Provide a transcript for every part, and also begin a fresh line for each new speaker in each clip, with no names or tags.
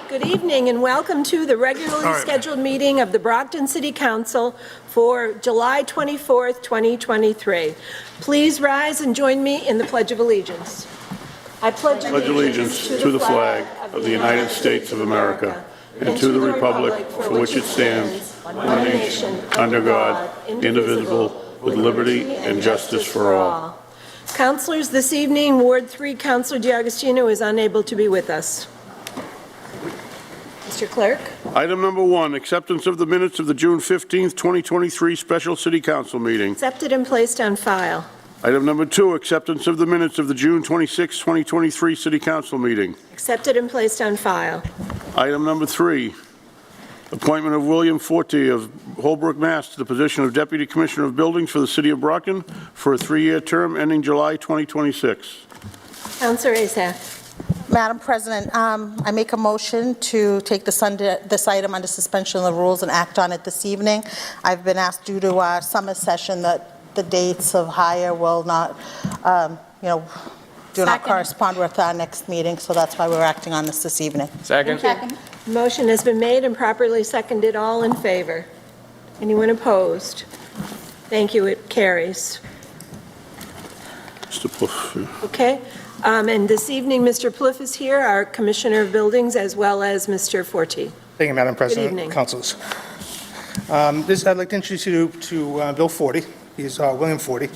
Good evening and welcome to the regularly scheduled meeting of the Brockton City Council for July 24th, 2023. Please rise and join me in the Pledge of Allegiance. I pledge
allegiance to the flag of the United States of America and to the republic for which it stands, one nation, under God, indivisible, with liberty and justice for all.
Councilors, this evening, Ward 3 Councilor D'Agostino is unable to be with us. Mr. Clerk.
Item number 1, acceptance of the minutes of the June 15th, 2023 special city council meeting.
Accepted and placed on file.
Item number 2, acceptance of the minutes of the June 26, 2023 city council meeting.
Accepted and placed on file.
Item number 3, appointment of William Forte of Holbrook, Mass. to the position of Deputy Commissioner of Buildings for the City of Brockton for a 3-year term ending July 2026.
Councilor Azak.
Madam President, I make a motion to take this item under suspension of the rules and act on it this evening. I've been asked due to our summer session that the dates of hire will not, do not correspond with our next meeting, so that's why we're acting on this evening.
Second.
Motion has been made and properly seconded. All in favor? Anyone opposed? Thank you. It carries.
Mr. Plouffe.
Okay. And this evening, Mr. Plouffe is here, our Commissioner of Buildings, as well as Mr. Forte.
Thank you, Madam President.
Good evening.
Councilors. I'd like to introduce you to Bill Forte. He's William Forte.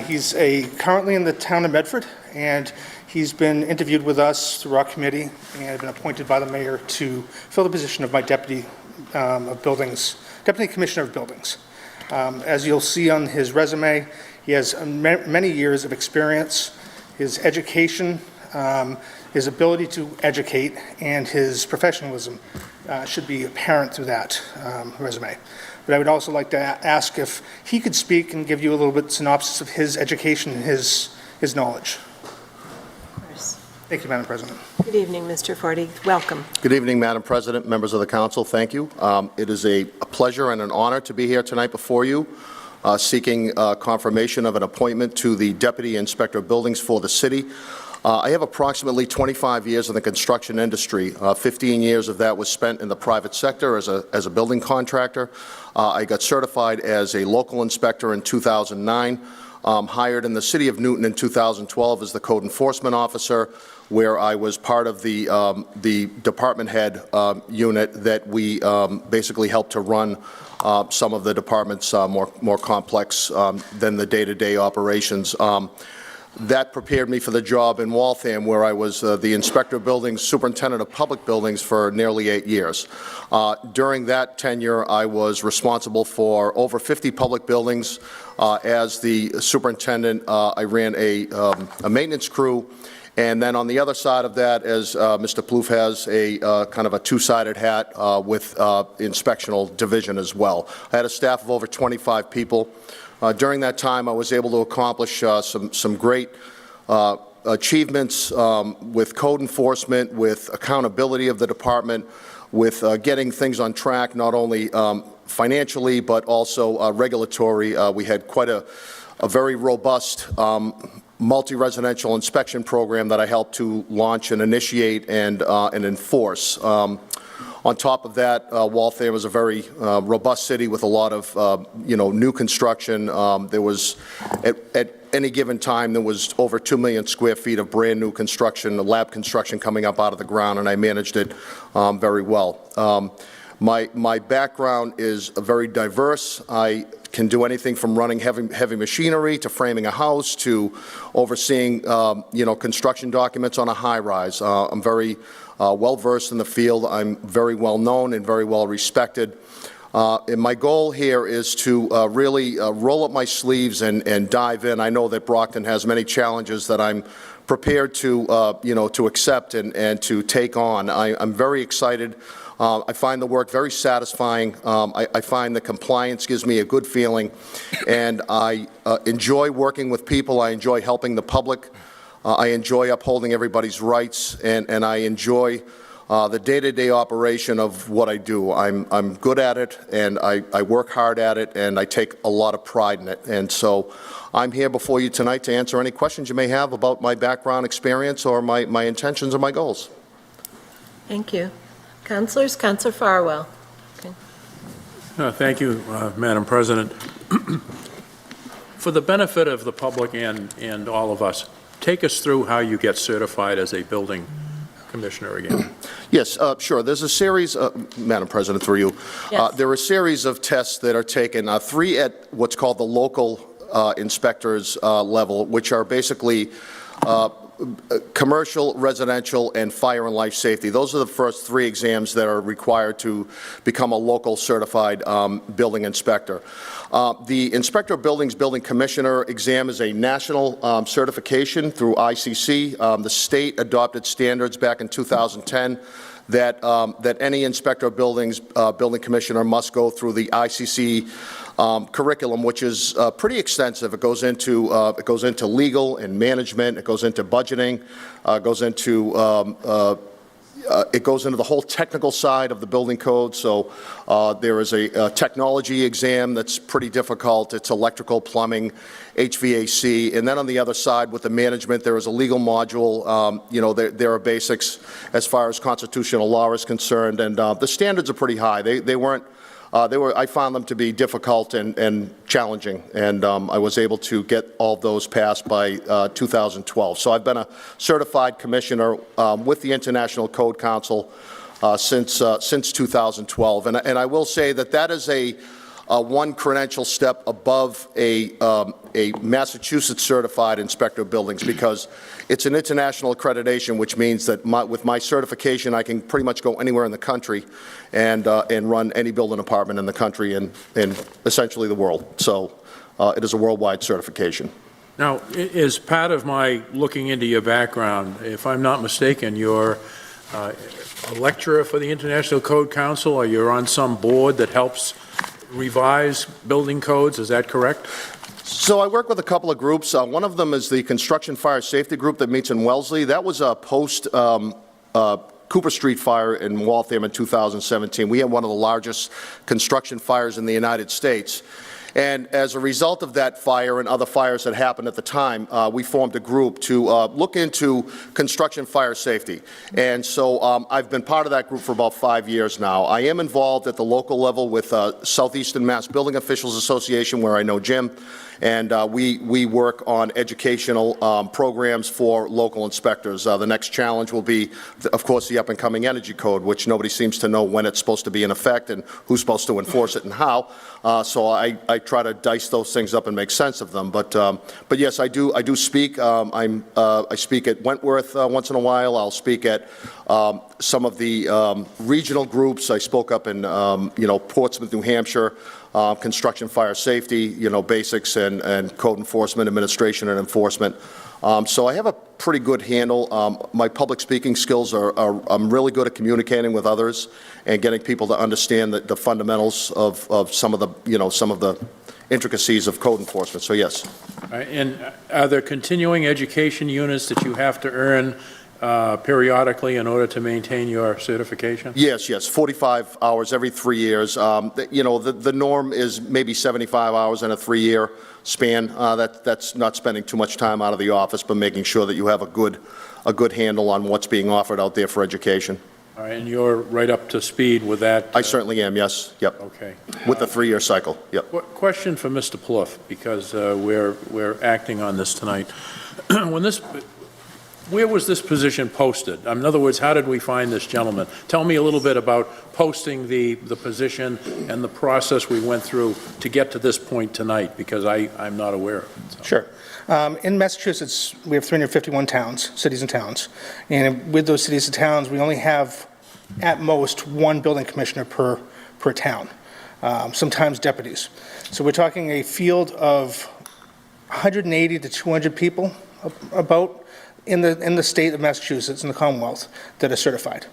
He's currently in the town of Medford, and he's been interviewed with us through our committee and been appointed by the mayor to fill the position of my Deputy Commissioner of Buildings. As you'll see on his resume, he has many years of experience. His education, his ability to educate, and his professionalism should be apparent through that resume. But I would also like to ask if he could speak and give you a little bit synopsis of his education and his knowledge.
Of course.
Thank you, Madam President.
Good evening, Mr. Forte. Welcome.
Good evening, Madam President, members of the council. Thank you. It is a pleasure and an honor to be here tonight before you, seeking confirmation of an appointment to the Deputy Inspector of Buildings for the city. I have approximately 25 years in the construction industry. 15 years of that was spent in the private sector as a building contractor. I got certified as a local inspector in 2009, hired in the city of Newton in 2012 as the code enforcement officer, where I was part of the department head unit that we basically helped to run some of the department's more complex than the day-to-day operations. That prepared me for the job in Waltham, where I was the Inspector of Buildings, Superintendent of Public Buildings for nearly 8 years. During that tenure, I was responsible for over 50 public buildings. As the superintendent, I ran a maintenance crew. And then on the other side of that, as Mr. Plouffe has a kind of a two-sided hat with inspectional division as well. I had a staff of over 25 people. During that time, I was able to accomplish some great achievements with code enforcement, with accountability of the department, with getting things on track, not only financially, but also regulatory. We had quite a very robust multi-residential inspection program that I helped to launch and initiate and enforce. On top of that, Waltham was a very robust city with a lot of, new construction. There was, at any given time, there was over 2 million square feet of brand new construction, lab construction coming up out of the ground, and I managed it very well. My background is very diverse. I can do anything from running heavy machinery to framing a house to overseeing, construction documents on a high-rise. I'm very well-versed in the field. I'm very well-known and very well-respected. And my goal here is to really roll up my sleeves and dive in. I know that Brockton has many challenges that I'm prepared to, to accept and to take on. I'm very excited. I find the work very satisfying. I find the compliance gives me a good feeling, and I enjoy working with people. I enjoy helping the public. I enjoy upholding everybody's rights, and I enjoy the day-to-day operation of what I do. I'm good at it, and I work hard at it, and I take a lot of pride in it. And so I'm here before you tonight to answer any questions you may have about my background experience or my intentions or my goals.
Thank you. Councilors, Councilor Farwell.
Thank you, Madam President. For the benefit of the public and all of us, take us through how you get certified as a building commissioner again.
Yes, sure. There's a series, Madam President, through you.
Yes.
There are a series of tests that are taken, 3 at what's called the local inspectors level, which are basically commercial, residential, and fire and life safety. Those are the first 3 exams that are required to become a local certified building inspector. The Inspector of Buildings Building Commissioner exam is a national certification through ICC. The state adopted standards back in 2010 that any Inspector of Buildings Building Commissioner must go through the ICC curriculum, which is pretty extensive. It goes into legal and management. It goes into budgeting. It goes into the whole technical side of the building code. So there is a technology exam that's pretty difficult. It's electrical, plumbing, HVAC. And then on the other side with the management, there is a legal module. There are basics as far as constitutional law is concerned. And the standards are pretty high. I found them to be difficult and challenging, and I was able to get all of those passed by 2012. So I've been a certified commissioner with the International Code Council since 2012, and I will say that is a one credential step above a Massachusetts certified inspector of buildings, because it's an international accreditation, which means that with my certification, I can pretty much go anywhere in the country and run any building department in the country and essentially the world. So it is a worldwide certification.
Now, as part of my looking into your background, if I'm not mistaken, you're a lecturer for the International Code Council, or you're on some board that helps revise building codes. Is that correct?
So I work with a couple of groups. One of them is the Construction Fire Safety Group that meets in Wellesley. That was a post Cooper Street fire in Waltham in 2017. We had one of the largest construction fires in the United States. And as a result of that fire and other fires that happened at the time, we formed a group to look into construction fire safety. And so I've been part of that group for about 5 years now. I am involved at the local level with Southeastern Mass Building Officials Association, where I know Jim. And we work on educational programs for local inspectors. The next challenge will be, of course, the up-and-coming energy code, which nobody seems to know when it's supposed to be in effect and who's supposed to enforce it and how. So I try to dice those things up and make sense of them. But yes, I do speak. I speak at Wentworth once in a while. I'll speak at some of the regional groups. I spoke up in Portsmouth, New Hampshire. Construction fire safety, basics and code enforcement, administration and enforcement. So I have a pretty good handle. My public speaking skills I'm really good at communicating with others and getting people to understand the fundamentals of some of the intricacies of code enforcement. So yes.
And are there continuing education units that you have to earn periodically in order to maintain your certification?
Yes, 45 hours every 3 years. The norm is maybe 75 hours in a 3-year span. That's not spending too much time out of the office, but making sure that you have a good handle on what's being offered out there for education.
All right, and you're right up to speed with that?
I certainly am, yes. Yep.
Okay.
With the 3-year cycle, yep.
Question for Mr. Plouffe, because we're acting on this tonight. Where was this position posted? In other words, how did we find this gentleman? Tell me a little bit about posting the position and the process we went through to get to this point tonight, because I'm not aware of it. So.
Sure. In Massachusetts, we have 351 towns, cities and towns. And with those cities and towns, we only have, at most, one building commissioner per town, sometimes deputies. So we're talking a field of 180 to 200 people, about, in the state of Massachusetts, in the Commonwealth, that are certified.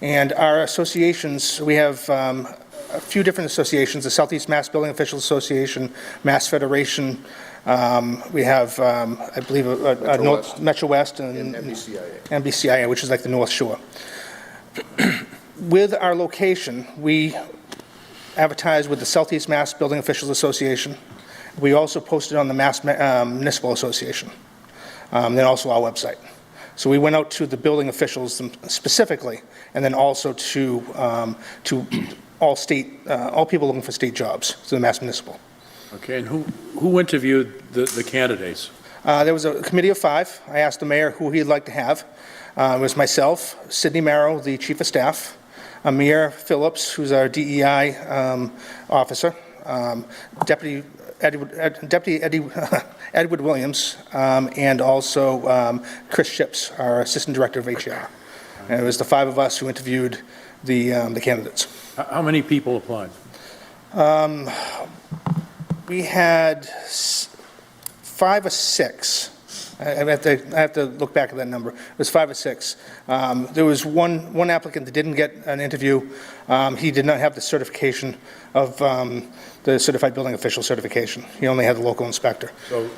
And our associations, we have a few different associations, the Southeast Mass Building Officials Association, Mass Federation, we have, I believe, Metro West and MBCIA, which is like the North Shore. With our location, we advertise with the Southeast Mass Building Officials Association. We also posted on the Mass Municipal Association. Then also our website. So we went out to the building officials specifically, and then also to all people looking for state jobs, to the Mass Municipal.
Okay, and who interviewed the candidates?
There was a committee of 5. I asked the mayor who he'd like to have. It was myself, Sidney Merrow, the chief of staff, Amir Phillips, who's our DEI officer, Deputy Edward Williams, and also Chris Ships, our assistant director of HR. And it was the 5 of us who interviewed the candidates.
How many people applied?
We had 5 or 6. I have to look back at that number. It was 5 or 6. There was one applicant that didn't get an interview. He did not have the certification of the Certified Building Official certification. He only had the local inspector.
So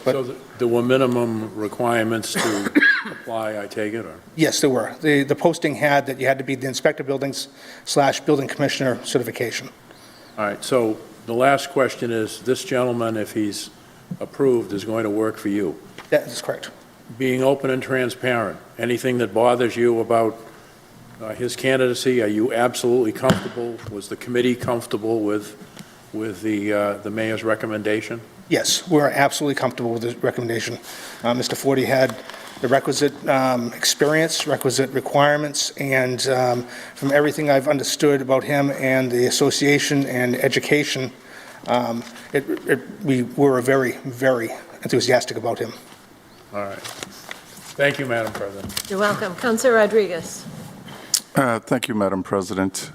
there were minimum requirements to apply, I take it, or?
Yes, there were. The posting had that you had to be the inspector buildings / building commissioner certification.
All right, so the last question is, this gentleman, if he's approved, is going to work for you.
That is correct.
Being open and transparent, anything that bothers you about his candidacy, are you absolutely comfortable? Was the committee comfortable with the mayor's recommendation?
Yes, we're absolutely comfortable with the recommendation. Mr. Forty had the requisite experience, requisite requirements, and from everything I've understood about him and the association and education, we were very, very enthusiastic about him.
All right. Thank you, Madam President.
You're welcome. Councilor Rodriguez.
Thank you, Madam President.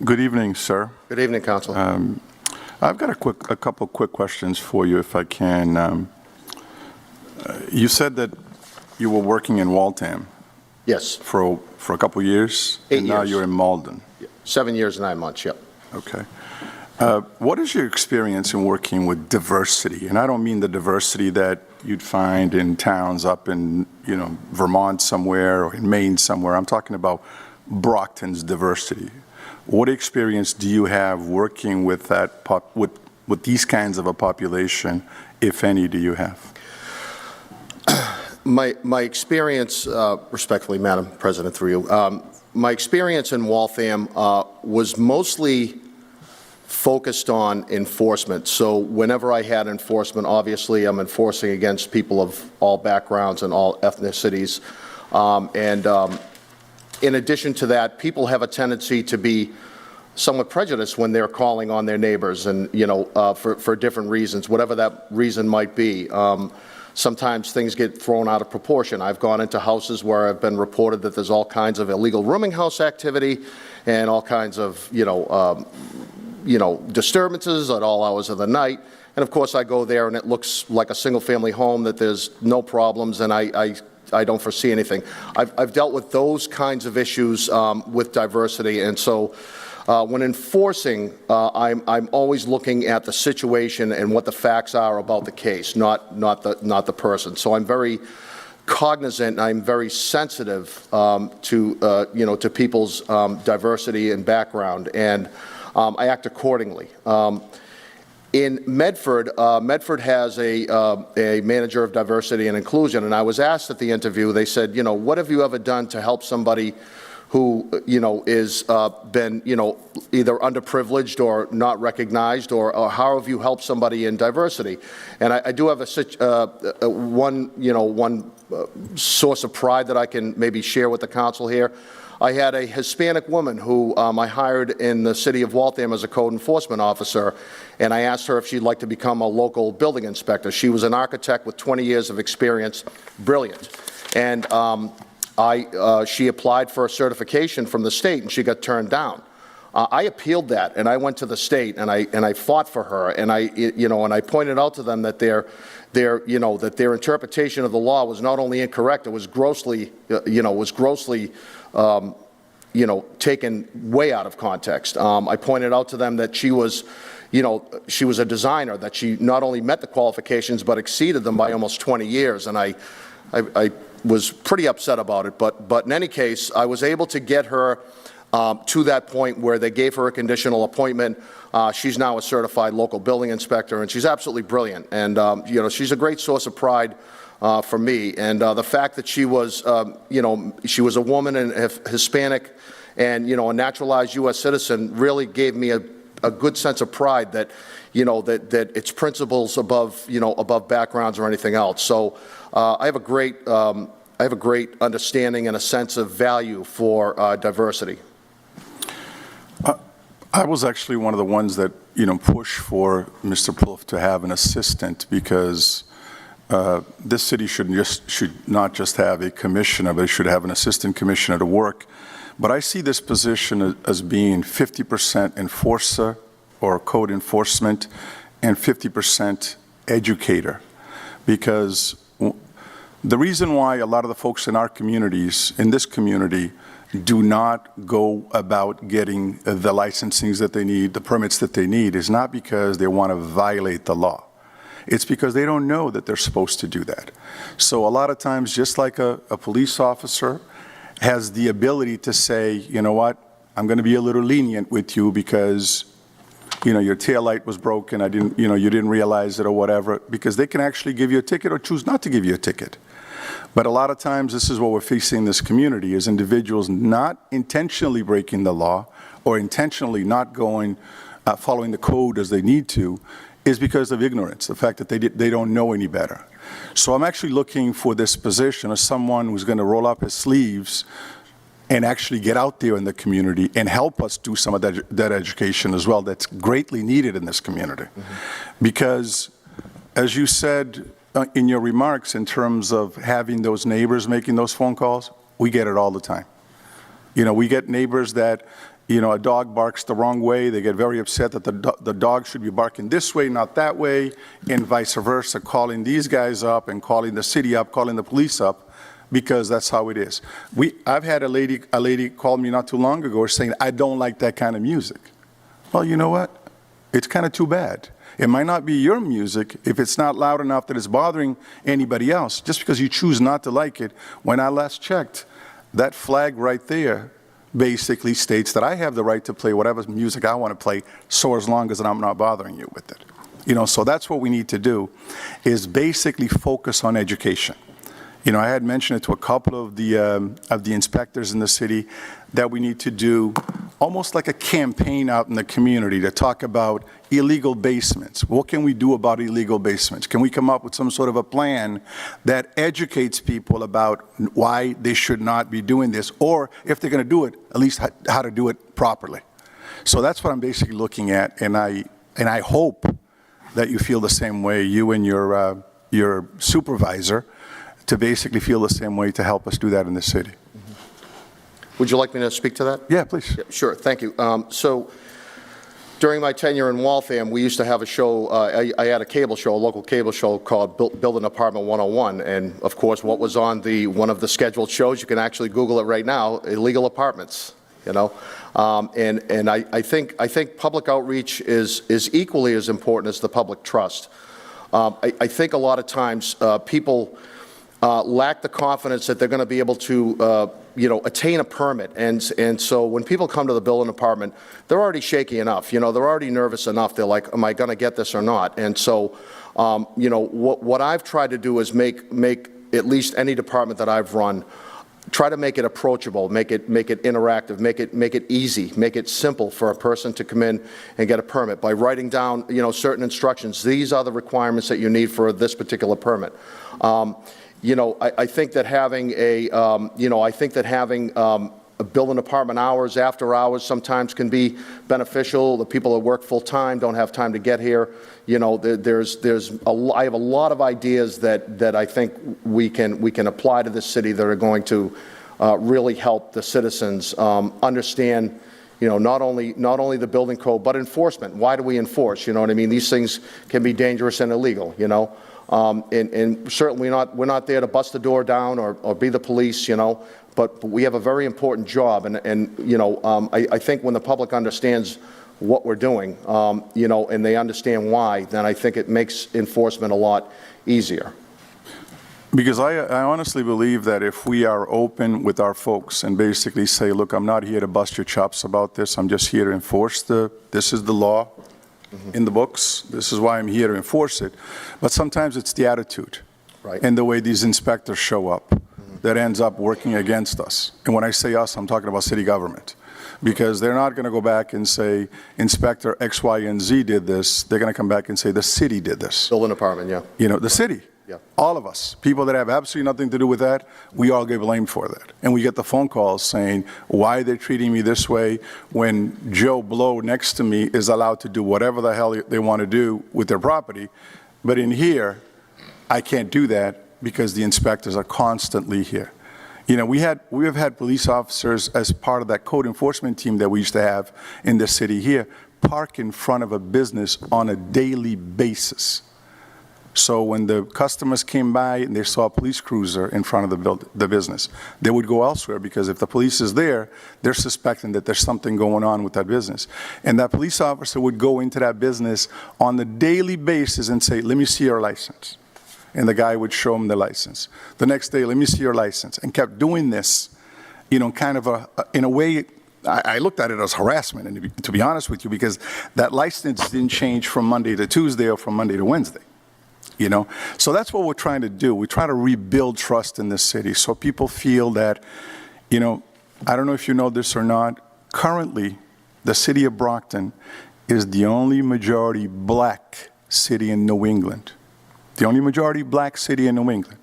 Good evening, sir.
Good evening, Council.
I've got a couple quick questions for you, if I can. You said that you were working in Waltham
Yes,
for a couple years?
8
And now
years.
you're in Malden.
7 years, 9 months, yep.
Okay. What is your experience in working with diversity? And I don't mean the diversity that you'd find in towns up in, Vermont somewhere or in Maine somewhere. I'm talking about Brockton's diversity. What experience do you have working with with these kinds of a population, if any, do you have?
My experience, respectfully, Madam President, through you, my experience in Waltham was mostly focused on enforcement. So whenever I had enforcement, obviously I'm enforcing against people of all backgrounds and all ethnicities. In addition to that, people have a tendency to be somewhat prejudiced when they're calling on their neighbors and, for different reasons, whatever that reason might be. Sometimes things get thrown out of proportion. I've gone into houses where I've been reported that there's all kinds of illegal rooming house activity and all kinds of, disturbances at all hours of the night. And of course, I go there and it looks like a single-family home, that there's no problems, and I don't foresee anything. I've dealt with those kinds of issues with diversity, and so when enforcing, I'm always looking at the situation and what the facts are about the case, not the person. So I'm very cognizant, I'm very sensitive to people's diversity and background, and I act accordingly. In Medford, Medford has a manager of diversity and inclusion, and I was asked at the interview, they said, what have you ever done to help somebody who, is been, either underprivileged or not recognized, or how have you helped somebody in diversity? And I do have one source of pride that I can maybe share with the council here. I had a Hispanic woman who I hired in the city of Waltham as a code enforcement officer, and I asked her if she'd like to become a local building inspector. She was an architect with 20 years of experience, brilliant. And she applied for a certification from the state, and she got turned down. I appealed that, and I went to the state, and I fought for her, and I pointed out to them that that their interpretation of the law was not only incorrect, it was grossly taken way out of context. I pointed out to them that she was a designer, that she not only met the qualifications but exceeded them by almost 20 years, and I was pretty upset about it. But in any case, I was able to get her to that point where they gave her a conditional appointment. She's now a certified local building inspector, and she's absolutely brilliant. And she's a great source of pride for me. And the fact that she was, she was a woman and Hispanic and, a naturalized U.S. citizen really gave me a good sense of pride that, that it's principles above, above backgrounds or anything else. So I have a great understanding and a sense of value for diversity.
I was actually one of the ones that, pushed for Mr. Plouffe to have an assistant because this city should not just have a commissioner, but it should have an assistant commissioner to work. But I see this position as being 50% enforcer or code enforcement and 50% educator. Because the reason why a lot of the folks in our communities, in this community, do not go about getting the licensings that they need, the permits that they need, is not because they want to violate the law. It's because they don't know that they're supposed to do that. So a lot of times, just like a police officer has the ability to say, you know what, I'm going to be a little lenient with you because, your taillight was broken, you didn't realize it or whatever, because they can actually give you a ticket or choose not to give you a ticket. But a lot of times, this is what we're facing in this community, is individuals not intentionally breaking the law or intentionally not going, following the code as they need to, is because of ignorance, the fact that they don't know any better. So I'm actually looking for this position as someone who's going to roll up his sleeves and actually get out there in the community and help us do some of that education as well that's greatly needed in this community. Mm-hmm. Because, as you said in your remarks, in terms of having those neighbors making those phone calls, we get it all the time. We get neighbors that, a dog barks the wrong way. They get very upset that the dog should be barking this way, not that way, and vice versa, calling these guys up and calling the city up, calling the police up, because that's how it is. I've had a lady call me not too long ago saying, I don't like that kind of music. Well, you know what? It's kind of too bad. It might not be your music if it's not loud enough that it's bothering anybody else. Just because you choose not to like it, when I last checked, that flag right there basically states that I have the right to play whatever music I want to play, so as long as I'm not bothering you with it. So that's what we need to do, is basically focus on education. I had mentioned it to a couple of the inspectors in the city that we need to do almost like a campaign out in the community to talk about illegal basements. What can we do about illegal basements? Can we come up with some sort of a plan that educates people about why they should not be doing this, or if they're going to do it, at least how to do it properly? So that's what I'm basically looking at, and I hope that you feel the same way, you and your supervisor, to basically feel the same way to help us do that in the city.
Would you like me to speak to that?
Yeah, please.
Yeah, sure, thank you. So during my tenure in Waltham, we used to have a show, I had a cable show, a local cable show called Building Apartment 101, and of course what was on one of the scheduled shows, you can actually Google it right now, illegal apartments, and I think public outreach is equally as important as the public trust. I think a lot of times people lack the confidence that they're going to be able to, attain a permit. And so when people come to the building department, they're already shaky enough. They're already nervous enough. They're like, am I going to get this or not? And so, what I've tried to do is make at least any department that I've run, try to make it approachable, make it interactive, make it easy, make it simple for a person to come in and get a permit by writing down, certain instructions. These are the requirements that you need for this particular permit. I think that having a building department hours, after hours, sometimes can be beneficial. The people that work full time don't have time to get here. I have a lot of ideas that I think we can apply to this city that are going to really help the citizens understand. Not only the building code, but enforcement. Why do we enforce? You know what I mean? These things can be dangerous and illegal. And certainly we're not there to bust the door down or be the police, but we have a very important job. And I think when the public understands what we're doing, and they understand why, then I think it makes enforcement a lot easier.
Because I honestly believe that if we are open with our folks and basically say, look, I'm not here to bust your chops about this, I'm just here to enforce this is the law. In the books. This is why I'm here to enforce it. But sometimes it's the attitude.
Right.
and the way these inspectors show up that ends up working against us. And when I say us, I'm talking about city government. Because they're not going to go back and say, Inspector X, Y, and Z did this. They're going to come back and say, the city did this.
Building department, yeah.
You know, the city.
Yeah.
All of us, people that have absolutely nothing to do with that, we all get blamed for that. And we get the phone calls saying, why are they treating me this way when Joe Blow next to me is allowed to do whatever the hell they want to do with their property. But in here, I can't do that because the inspectors are constantly here. You know, we have had police officers as part of that code enforcement team that we used to have in the city here, park in front of a business on a daily basis. So when the customers came by and they saw a police cruiser in front of the business, they would go elsewhere because if the police is there, they're suspecting that there's something going on with that business. And that police officer would go into that business on a daily basis and say, let me see your license. And the guy would show him the license. The next day, let me see your license. And kept doing this, you know, kind of in a way, I looked at it as harassment, and to be honest with you, because that license didn't change from Monday to Tuesday or from Monday to Wednesday. You know, so that's what we're trying to do. We try to rebuild trust in this city so people feel that, you know, I don't know if you know this or not, currently the city of Brockton is the only majority black city in New England. The only majority black city in New England.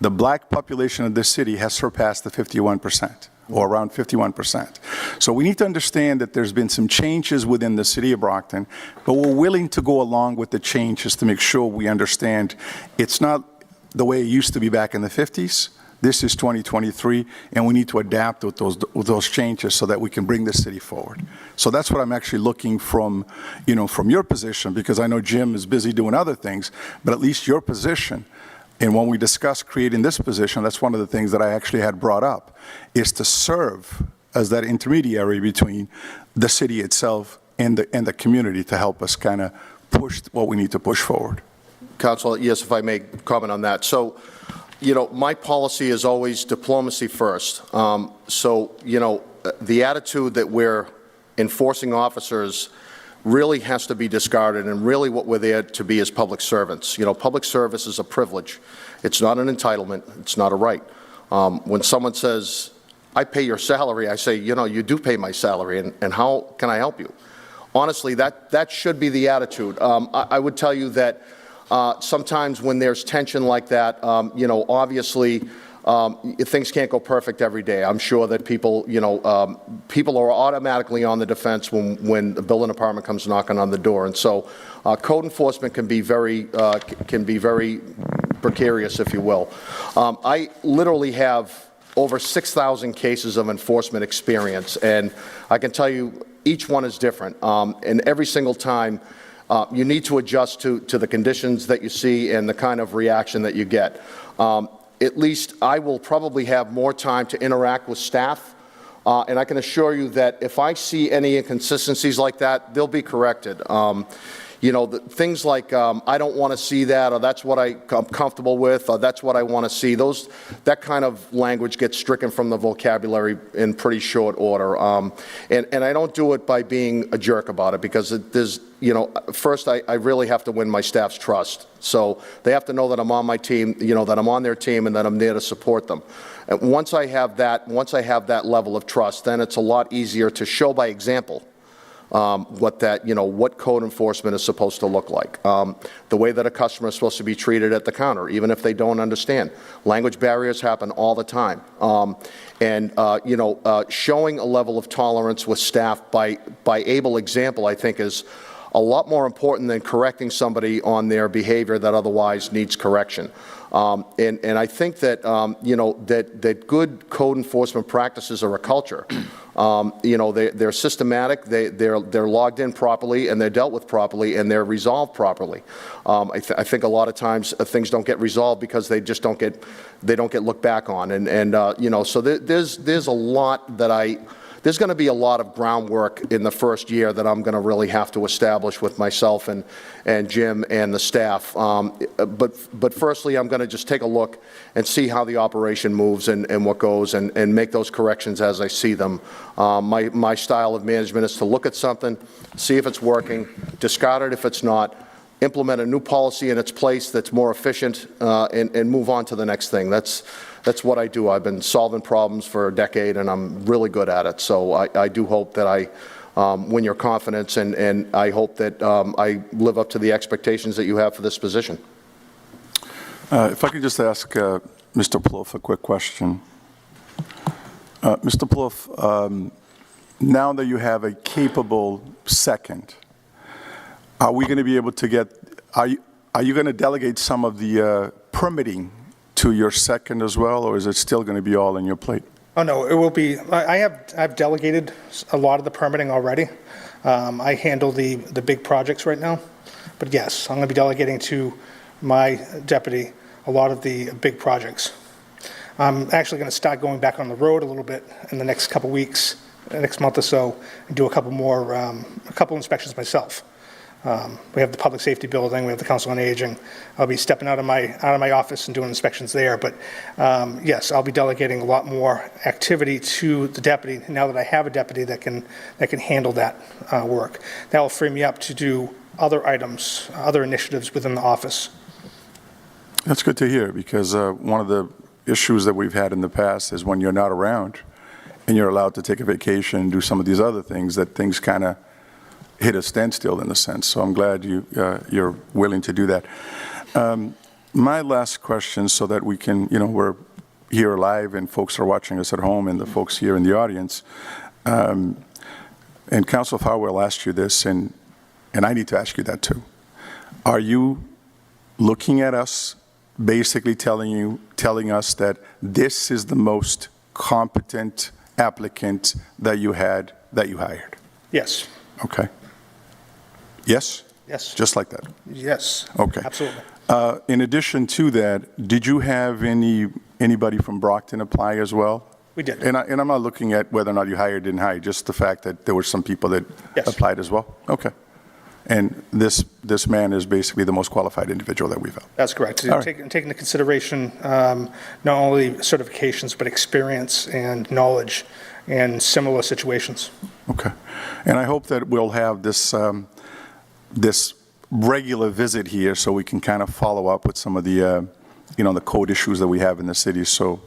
The black population of this city has surpassed the 51%. Or around 51%. So we need to understand that there's been some changes within the city of Brockton, but we're willing to go along with the changes to make sure we understand it's not the way it used to be back in the 50s. This is 2023, and we need to adapt with those changes so that we can bring the city forward. So that's what I'm actually looking from, you know, from your position, because I know Jim is busy doing other things, but at least your position. And when we discussed creating this position, that's one of the things that I actually had brought up, is to serve as that intermediary between the city itself and the community to help us kind of push what we need to push forward.
Council, yes, if I may comment on that. So, you know, my policy is always diplomacy first. So, you know, the attitude that we're enforcing officers really has to be discarded, and really what we're there to be is public servants. You know, public service is a privilege. It's not an entitlement. It's not a right. When someone says, I pay your salary, I say, you know, you do pay my salary, and how can I help you? Honestly, that should be the attitude. I would tell you that sometimes when there's tension like that, you know, obviously, things can't go perfect every day. I'm sure that people, you know, people are automatically on the defense when the building department comes knocking on the door, and so code enforcement can be very precarious, if you will. I literally have over 6,000 cases of enforcement experience, and I can tell you each one is different, and every single time you need to adjust to the conditions that you see and the kind of reaction that you get. At least I will probably have more time to interact with staff, and I can assure you that if I see any inconsistencies like that, they'll be corrected. You know, things like I don't want to see that, or that's what I'm comfortable with, or that's what I want to see. That kind of language gets stricken from the vocabulary in pretty short order. And I don't do it by being a jerk about it, because there's, you know, first I really have to win my staff's trust. So they have to know that I'm on my team, you know, that I'm on their team, and that I'm there to support them. And once I have that level of trust, then it's a lot easier to show by example what code enforcement is supposed to look like. The way that a customer is supposed to be treated at the counter, even if they don't understand. Language barriers happen all the time. Showing a level of tolerance with staff by able example, I think, is a lot more important than correcting somebody on their behavior that otherwise needs correction. And I think that, that good code enforcement practices are a culture. They're systematic, they're logged in properly, and they're dealt with properly, and they're resolved properly. I think a lot of times things don't get resolved because they just don't get looked back on. So there's a lot that there's going to be a lot of groundwork in the first year that I'm going to really have to establish with myself and Jim and the staff. But firstly, I'm going to just take a look and see how the operation moves and what goes, and make those corrections as I see them. My style of management is to look at something, see if it's working, discard it if it's not, implement a new policy in its place that's more efficient, and move on to the next thing. That's what I do. I've been solving problems for a decade, and I'm really good at it. So I do hope that I win your confidence, and I hope that I live up to the expectations that you have for this position.
If I could just ask Mr. Plouffe a quick question. Mr. Plouffe, now that you have a capable second, are we going to be able to get, are you going to delegate some of the permitting to your second as well, or is it still going to be all on your plate?
Oh, no, it will be, I've delegated a lot of the permitting already. I handle the big projects right now. But yes, I'm going to be delegating to my deputy a lot of the big projects. I'm actually going to start going back on the road a little bit in the next couple weeks, next month or so, and do a couple inspections myself. We have the public safety building, we have the Council on Aging. I'll be stepping out of my office and doing inspections there, but yes, I'll be delegating a lot more activity to the deputy now that I have a deputy that can handle that work. That will free me up to do other items, other initiatives within the office.
That's good to hear, because one of the issues that we've had in the past is when you're not around and you're allowed to take a vacation and do some of these other things, that things kind of hit a standstill in a sense. So I'm glad you're willing to do that. My last question, so that we can, we're here live and folks are watching us at home and the folks here in the audience. And Councilor Farwell asked you this, and I need to ask you that too. Are you looking at us, basically telling us that this is the most competent applicant that you hired?
Yes.
Okay. Yes?
Yes.
Just like that?
Yes.
Okay.
Absolutely.
In addition to that, did you have anybody from Brockton apply as well?
We did.
And I'm not looking at whether or not you hired or didn't hire, just the fact that there were some people that
Yes.
applied as well? Okay. And this man is basically the most qualified individual that we've had?
That's correct.
All right.
Taking into consideration not only certifications, but experience and knowledge in similar situations.
Okay. And I hope that we'll have this this regular visit here so we can kind of follow up with some of the, the code issues that we have in the city. So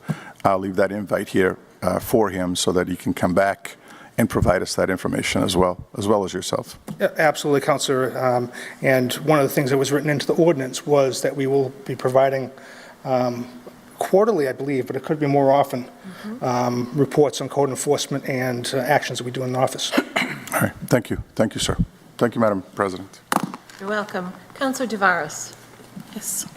I'll leave that invite here for him so that he can come back and provide us that information as well as yourself.
Yeah, absolutely, Councillor. And one of the things that was written into the ordinance was that we will be providing quarterly, I believe, but it could be more often, reports on code enforcement and actions that we do in the office.
All right. Thank you. Thank you, sir. Thank you, Madam President.
You're welcome. Councillor Tavares.
Yes.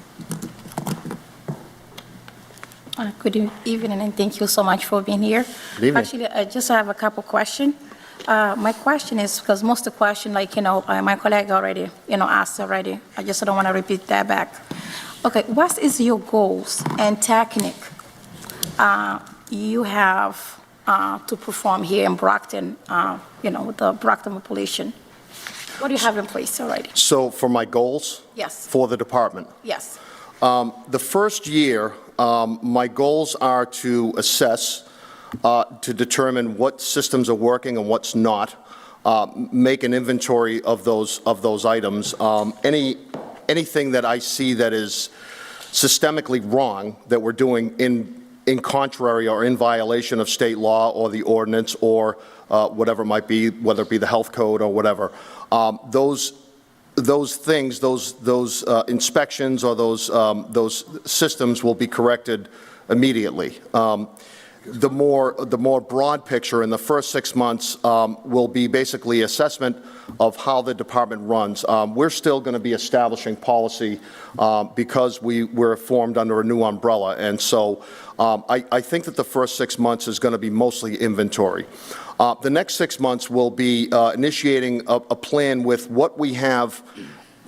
Good evening, and thank you so much for being here.
Good evening.
Actually, I just have a couple questions. My question is, because most of the question, my colleague already, asked already. I just don't want to repeat that back. Okay, what is your goals and technique you have to perform here in Brockton, with the Brockton population? What do you have in place already?
So for my goals?
Yes.
For the department?
Yes.
The first year, my goals are to assess, to determine what systems are working and what's not, make an inventory of those items. Anything that I see that is systemically wrong that we're doing in contrary or in violation of state law or the ordinance or whatever it might be, whether it be the health code or whatever, those things, those inspections or those systems will be corrected immediately. The more broad picture in the first 6 months will be basically assessment of how the department runs. We're still going to be establishing policy because we're formed under a new umbrella, and so I think that the first 6 months is going to be mostly inventory. The next 6 months will be initiating a plan with what we have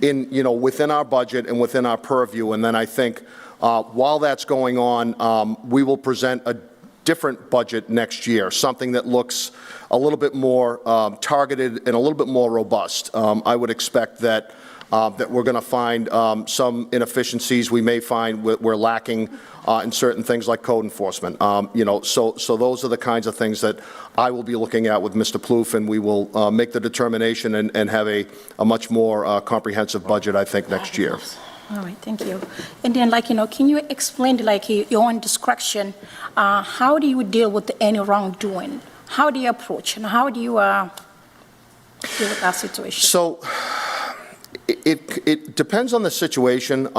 within our budget and within our purview, and then I think while that's going on, we will present a different budget next year, something that looks a little bit more targeted and a little bit more robust. I would expect that that we're going to find some inefficiencies. We may find we're lacking in certain things like code enforcement. So those are the kinds of things that I will be looking at with Mr. Plouffe, and we will make the determination and have a much more comprehensive budget, I think, next year.
All right, thank you. And then, can you explain, your own discretion, how do you deal with any wrongdoing? How do you approach, and how do you deal with that situation?
So it depends on the situation.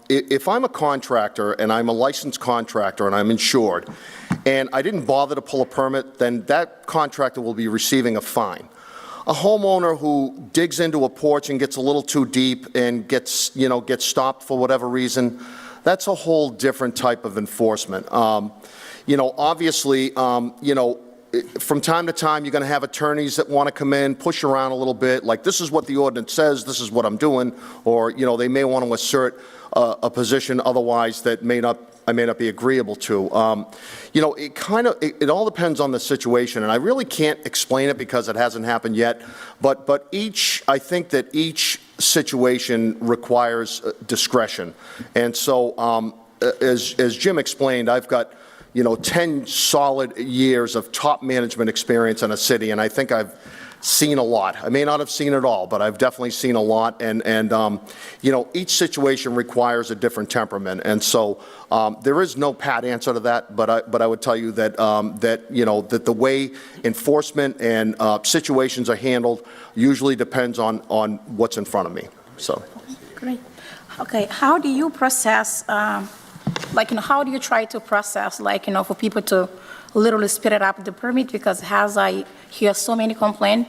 If I'm a contractor, and I'm a licensed contractor, and I'm insured, and I didn't bother to pull a permit, then that contractor will be receiving a fine. A homeowner who digs into a porch and gets a little too deep and gets stopped for whatever reason, that's a whole different type of enforcement. Obviously, from time to time, you're going to have attorneys that want to come in, push around a little bit, like this is what the ordinance says, this is what I'm doing, or, they may want to assert a position otherwise that I may not be agreeable to. It all depends on the situation, and I really can't explain it because it hasn't happened yet, but I think that each situation requires discretion. And so, as Jim explained, I've got 10 solid years of top management experience in a city, and I think I've seen a lot. I may not have seen it all, but I've definitely seen a lot, and each situation requires a different temperament, and so there is no pat answer to that, but I would tell you that that the way enforcement and situations are handled usually depends on what's in front of me. So.
Great. Okay, how do you process, how do you try to process, for people to literally speed it up the permit? Because as I hear so many complain,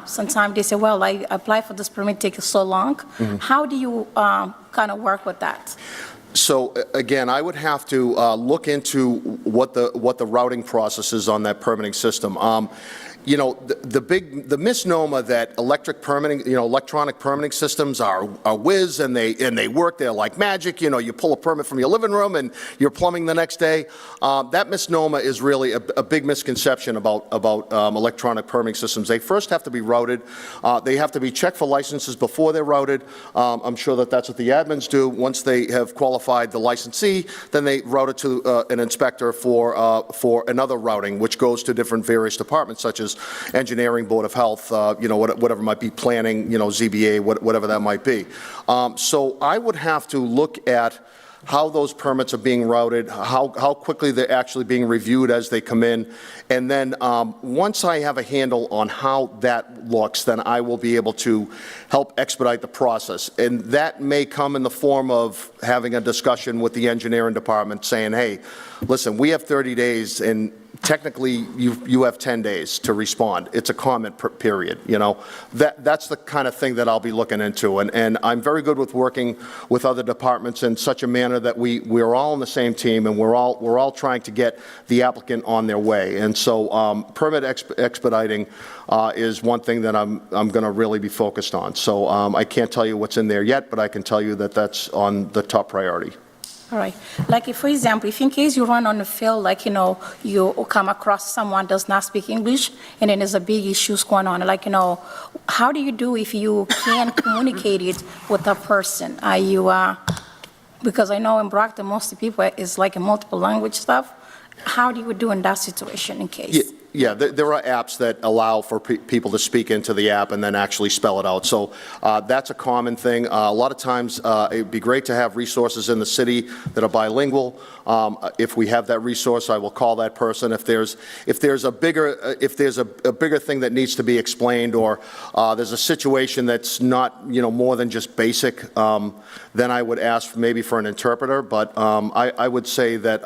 sometimes they say, well, I applied for this permit, it takes so long. Mm-hmm. How do you kind of work with that?
So again, I would have to look into what the routing process is on that permitting system. The misnomer that electronic permitting systems are whiz and they work, they're like magic. You pull a permit from your living room and you're plumbing the next day. That misnomer is really a big misconception about electronic permitting systems. They first have to be routed. They have to be checked for licenses before they're routed. I'm sure that's what the admins do. Once they have qualified the licensee, then they route it to an inspector for another routing, which goes to different various departments, such as engineering, Board of Health, whatever might be, planning, ZBA, whatever that might be. So I would have to look at how those permits are being routed, how quickly they're actually being reviewed as they come in, and then once I have a handle on how that looks, then I will be able to help expedite the process. And that may come in the form of having a discussion with the engineering department saying, hey, listen, we have 30 days, and technically you have 10 days to respond. It's a comment period, That's the kind of thing that I'll be looking into. And I'm very good with working with other departments in such a manner that we're all on the same team, and we're all trying to get the applicant on their way. And so permit expediting is one thing that I'm going to really be focused on. So I can't tell you what's in there yet, but I can tell you that that's on the top priority.
All right. For example, if in case you run on the field, you come across someone does not speak English, and then there's a big issues going on, how do you do if you can't communicate it with a person? Are you, because I know in Brockton, most people is a multiple language stuff. How do you do in that situation in case?
Yeah, there are apps that allow for people to speak into the app and then actually spell it out. So that's a common thing. A lot of times it'd be great to have resources in the city that are bilingual. If we have that resource, I will call that person. If there's a bigger thing that needs to be explained, or there's a situation that's not more than just basic, then I would ask maybe for an interpreter. But I would say that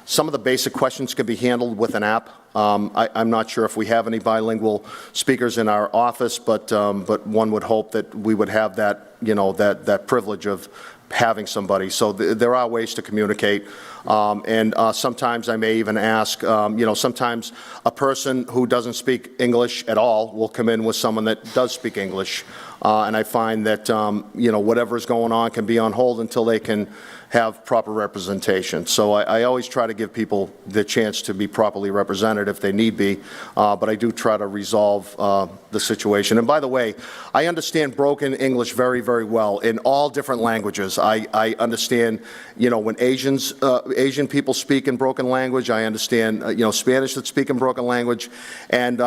some of the basic questions could be handled with an app. I'm not sure if we have any bilingual speakers in our office, but one would hope that we would have that, that privilege of having somebody. So there are ways to communicate. And sometimes I may even ask, sometimes a person who doesn't speak English at all will come in with someone that does speak English. And I find that, whatever is going on can be on hold until they can have proper representation. So I always try to give people the chance to be properly represented if they need be, but I do try to resolve the situation. And by the way, I understand broken English very, very well in all different languages. I understand, when Asian people speak in broken language. I understand, Spanish that speak in broken language. And,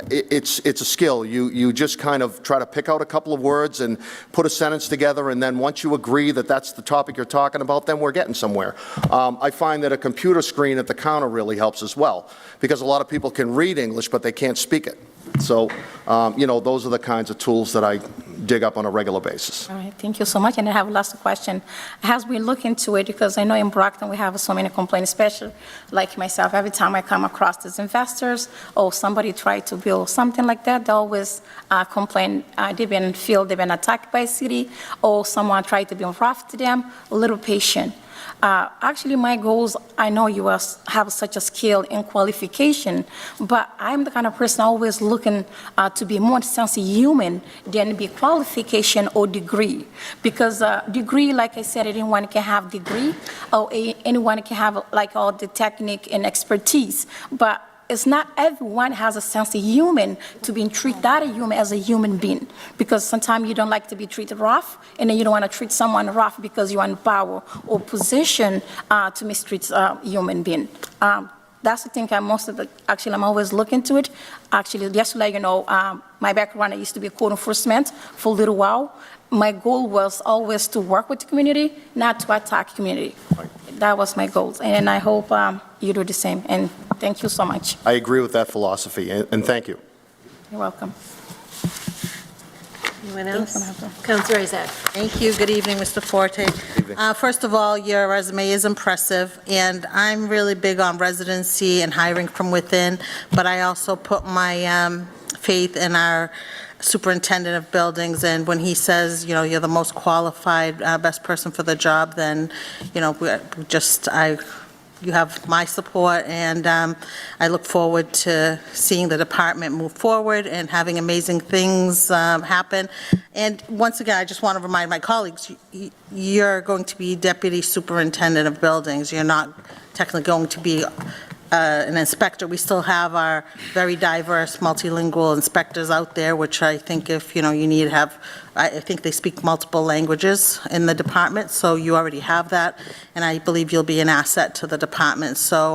it's a skill. You just kind of try to pick out a couple of words and put a sentence together, and then once you agree that that's the topic you're talking about, then we're getting somewhere. I find that a computer screen at the counter really helps as well, because a lot of people can read English, but they can't speak it. So, those are the kinds of tools that I dig up on a regular basis.
All right, thank you so much. And I have a last question. As we look into it, because I know in Brockton we have so many complaints, especially like myself, every time I come across these investors or somebody tried to build something like that, they always complain they've been attacked by a city, or someone tried to be rough to them. A little patient. Actually, my goals, I know you have such a skill and qualification, but I'm the kind of person always looking to be more sense human than be qualification or degree. Because degree, like I said, anyone can have degree, or anyone can have like all the technique and expertise, but it's not everyone has a sense of human to be treated that human as a human being, because sometimes you don't like to be treated rough, and then you don't want to treat someone rough because you're in power or position to mistreat a human being. That's the thing I'm always looking to it. Actually, just to let you know, my background, I used to be code enforcement for a little while. My goal was always to work with the community, not to attack community. That was my goal, and I hope you do the same, and thank you so much.
I agree with that philosophy, and thank you.
You're welcome.
Anyone else? Councilor Isaac.
Thank you. Good evening, Mr. Forte. First of all, your resume is impressive, and I'm really big on residency and hiring from within, but I also put my faith in our superintendent of buildings, and when he says, you're the most qualified, best person for the job, then, you have my support, and I look forward to seeing the department move forward and having amazing things happen. And once again, I just want to remind my colleagues, you're going to be deputy superintendent of buildings. You're not technically going to be an inspector. We still have our very diverse multilingual inspectors out there, which I think if, you need to have, I think they speak multiple languages in the department, so you already have that, and I believe you'll be an asset to the department. So,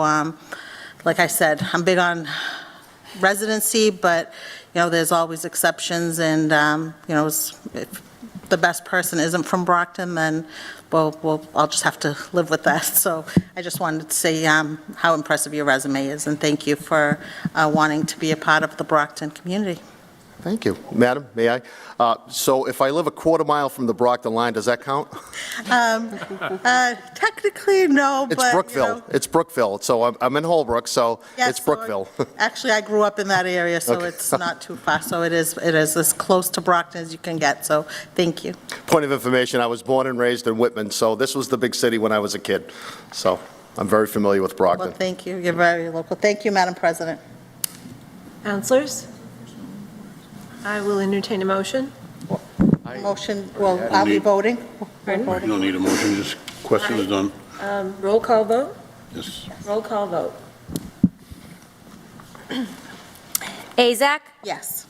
like I said, I'm big on residency, but, there's always exceptions, and, if the best person isn't from Brockton, then I'll just have to live with that. So I just wanted to say how impressive your resume is, and thank you for wanting to be a part of the Brockton community.
Thank you. Madam, may I? So if I live a quarter mile from the Brockton line, does that count?
Technically, no, but...
It's Brookville. It's Brookville. So I'm in Holbrook, so
Yes,
it's Brookville.
Actually, I grew up in that area, so
Okay.
it's not too far. So it is as close to Brockton as you can get, so thank you.
Point of information, I was born and raised in Whitman, so this was the big city when I was a kid. So I'm very familiar with Brockton.
Well, thank you. You're very local. Thank you, Madam President.
Councilors? I will entertain a motion.
Motion, well, I'll be voting.
Pardon?
You don't need a motion, just question is done.
Roll call vote?
Yes.
Roll call vote.
Azak?
Yes.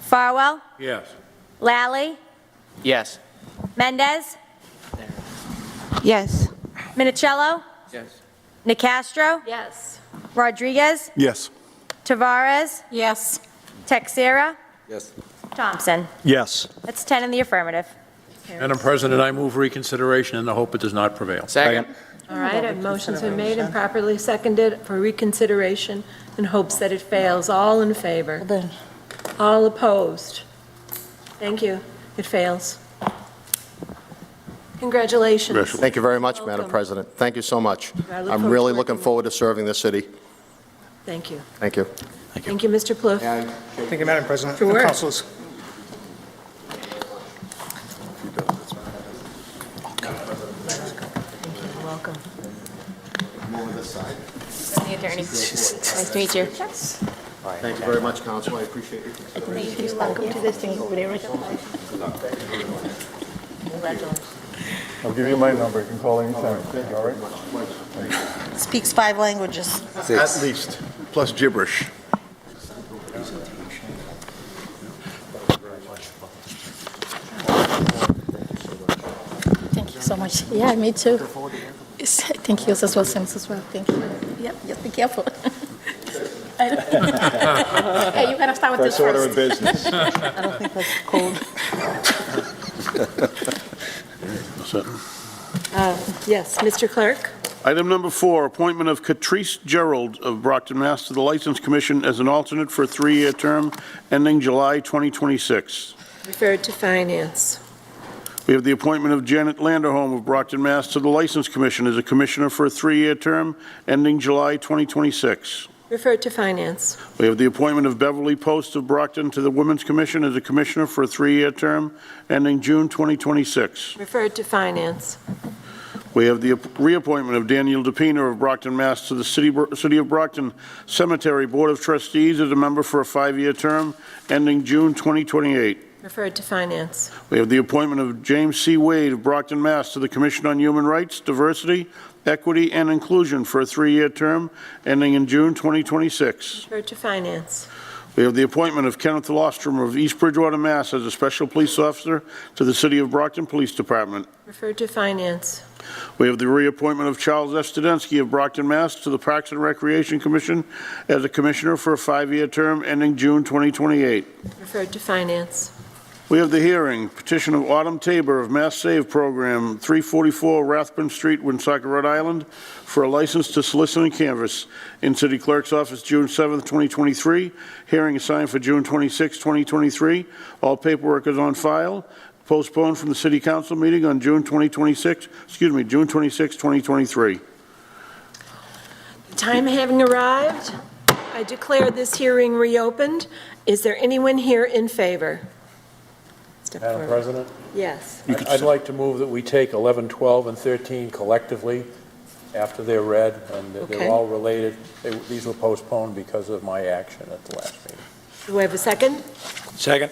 Farwell?
Yes.
Lally?
Yes.
Mendez?
Yes.
Minicello?
Yes.
Nicastro?
Yes.
Rodriguez?
Yes.
Tavares?
Yes.
Texera?
Yes.
Thompson?
Yes.
That's 10 in the affirmative.
Madam President, I move reconsideration in the hope it does not prevail.
Second.
All right, a motion's been made and properly seconded for reconsideration in hopes that it fails. All in favor? All opposed? Thank you. It fails. Congratulations.
Thank you very much, Madam
Welcome.
President. Thank you so much.
I look
I'm
forward
really
to
looking
working
forward to serving this city.
Thank you.
Thank you.
Thank you, Mr. Plouffe.
Thank you, Madam President.
Sure.
Councilors.
Welcome.
over this side.
The attorney. Nice to meet you.
Thank you very much, Counsel. I appreciate your consideration.
Welcome to this thing over there.
I'll give you my number, you can call anytime, all right?
Speaks 5 languages.
At least, plus gibberish.
Thank you so much. Yeah, me too. Yes, thank you as well, Sims, as well. Thank you. Yep, just be careful. Hey, you gotta start with this
First order of
first.
business.
I don't think that's cold.
Yes, Mr. Clerk?
Item number 4, appointment of Catrice Gerald of Brockton, Mass. to the License Commission as an alternate for a 3-year term ending July 2026.
Referred to Finance.
We have the appointment of Janet Landerholm of Brockton, Mass. to the License Commission as a commissioner for a 3-year term ending July 2026.
Referred to Finance.
We have the appointment of Beverly Post of Brockton to the Women's Commission as a commissioner for a 3-year term ending June 2026.
Referred to Finance.
We have the reappointment of Daniel DePina of Brockton, Mass. to the City of Brockton Cemetery Board of Trustees as a member for a 5-year term ending June 2028.
Referred to Finance.
We have the appointment of James C. Wade of Brockton, Mass. to the Commission on Human Rights, Diversity, Equity, and Inclusion for a 3-year term ending in June 2026.
Referred to Finance.
We have the appointment of Kenneth Lostrom of East Bridgewater, Mass. as a special police officer to the City of Brockton Police Department.
Referred to Finance.
We have the reappointment of Charles F. Studensky of Brockton, Mass. to the Parks and Recreation Commission as a commissioner for a 5-year term ending June 2028.
Referred to Finance.
We have the hearing, petition of Autumn Tabor of Mass Save Program, 344 Rathbun Street, Woonsocket, Rhode Island, for a license to solicit and canvass in City Clerk's office June 7th, 2023. Hearing assigned for June 26, 2023. All paperwork is on file. Postponed from the City Council meeting on June 26, 2023.
The time having arrived, I declare this hearing reopened. Is there anyone here in favor? Step
Madam
forward.
President,
Yes.
I'd like to move that we take 11, 12, and 13 collectively after they're read, and
Okay.
they're all related. These were postponed because of my action at the last meeting.
Do we have a second?
Second.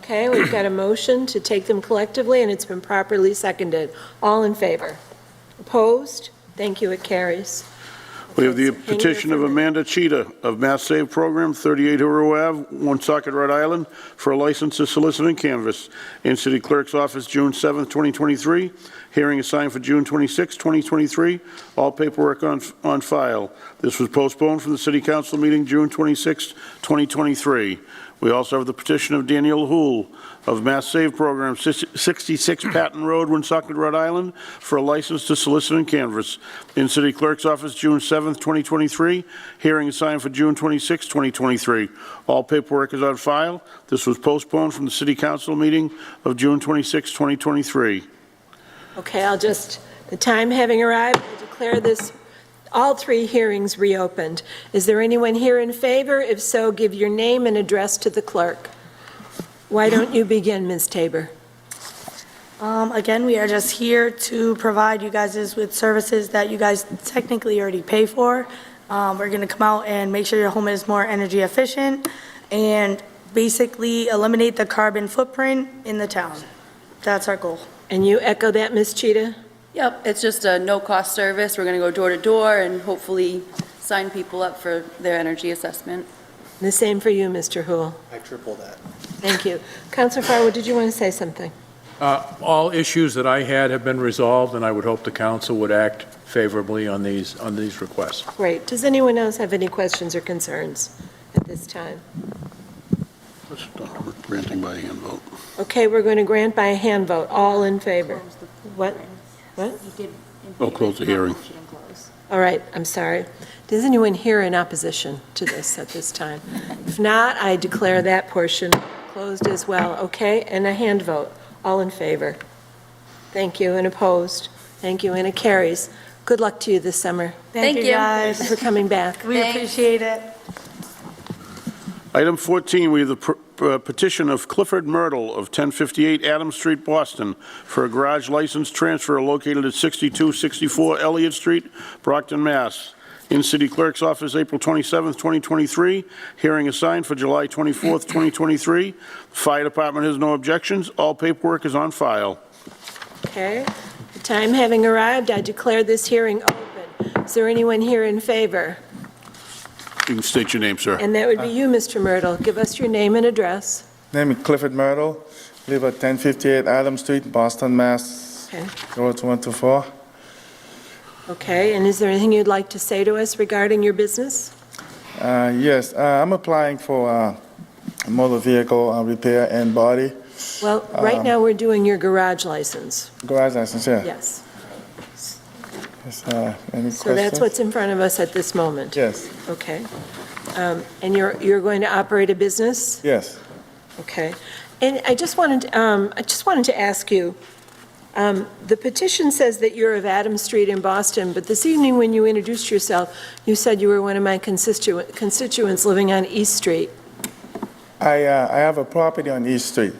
Okay, we've got a motion to take them collectively, and it's been properly seconded. All in favor? Opposed? Thank you, it carries.
We have the
Hang there
petition
for
of
a minute.
Amanda Cheetah of Mass Save Program, 38 Hero Ave, Woonsocket, Rhode Island, for a license to solicit and canvass in City Clerk's office June 7th, 2023. Hearing assigned for June 26, 2023. All paperwork on file. This was postponed from the City Council meeting June 26, 2023. We also have the petition of Daniel Hool of Mass Save Program, 66 Patton Road, Woonsocket, Rhode Island, for a license to solicit and canvass in City Clerk's office June 7th, 2023. Hearing assigned for June 26, 2023. All paperwork is on file. This was postponed from the City Council meeting of June 26, 2023.
Okay, the time having arrived, I declare all 3 hearings reopened. Is there anyone here in favor? If so, give your name and address to the clerk. Why don't you begin, Ms. Tabor?
Again, we are just here to provide you guys with services that you guys technically already pay for. We're going to come out and make sure your home is more energy efficient and basically eliminate the carbon footprint in the town. That's our goal.
And you echo that, Ms. Cheetah?
Yep, it's just a no-cost service. We're going to go door to door and hopefully sign people up for their energy assessment.
The same for you, Mr. Hool.
I triple that.
Thank you. Councilor Farwood, did you want to say something?
All issues that I had have been resolved, and I would hope the council would act favorably on these requests.
Great. Does anyone else have any questions or concerns at this time?
Let's start granting by hand vote.
Okay, we're going to grant by a hand vote. All in favor? What?
Oh, close the hearing.
All right, I'm sorry. Does anyone here in opposition to this at this time? If not, I declare that portion closed as well. Okay, and a hand vote. All in favor? Thank you, and opposed? Thank you, and it carries. Good luck to you this summer.
Thank you.
Thank you for coming back.
We appreciate it.
Item 14, we have the petition of Clifford Myrtle of 1058 Adams Street, Boston, for a garage license transfer located at 6264 Elliott Street, Brockton, Mass. In City Clerk's office, April 27th, 2023. Hearing assigned for July 24th, 2023. The Fire Department has no objections. All paperwork is on file.
Okay. The time having arrived, I declare this hearing open. Is there anyone here in favor?
You can state your name, sir.
And that would be you, Mr. Myrtle. Give us your name and address.
Name is Clifford Myrtle, live at 1058 Adams Street, Boston, Mass.
Okay.
02124.
Okay, and is there anything you'd like to say to us regarding your business?
Yes, I'm applying for a motor vehicle repair and body.
Well, right now, we're doing your garage license.
Garage license, yeah.
Yes.
Yes, any questions?
So that's what's in front of us at this moment?
Yes,
Okay. And you're going to operate a business?
yes.
Okay. And I just wanted to ask you, the petition says that you're of Adams Street in Boston, but this evening when you introduced yourself, you said you were one of my constituents living on East Street.
I have a property on East Street,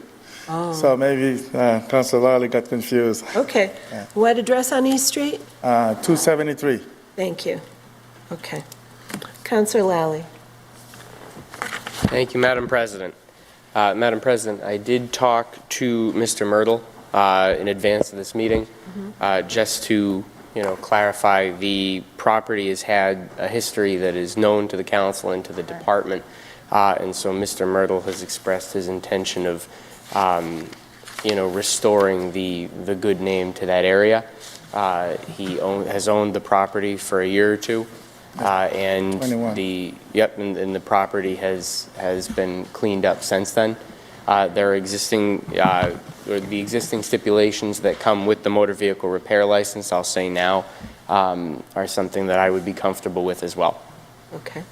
so maybe Councilor Lally got confused.
Okay. What address on East Street?
273.
Thank you. Okay. Councilor Lally.
Thank you, Madam President. Madam President, I did talk to Mr. Myrtle in advance of this meeting, just to, clarify. The property has had a history that is known to the council and to the department, and so Mr. Myrtle has expressed his intention of, restoring the good name to that area. He has owned the property for a year or two, and
21.
the property has been cleaned up since then. There are the existing stipulations that come with the motor vehicle repair license, I'll say now, are something that I would be comfortable with as well.
Okay.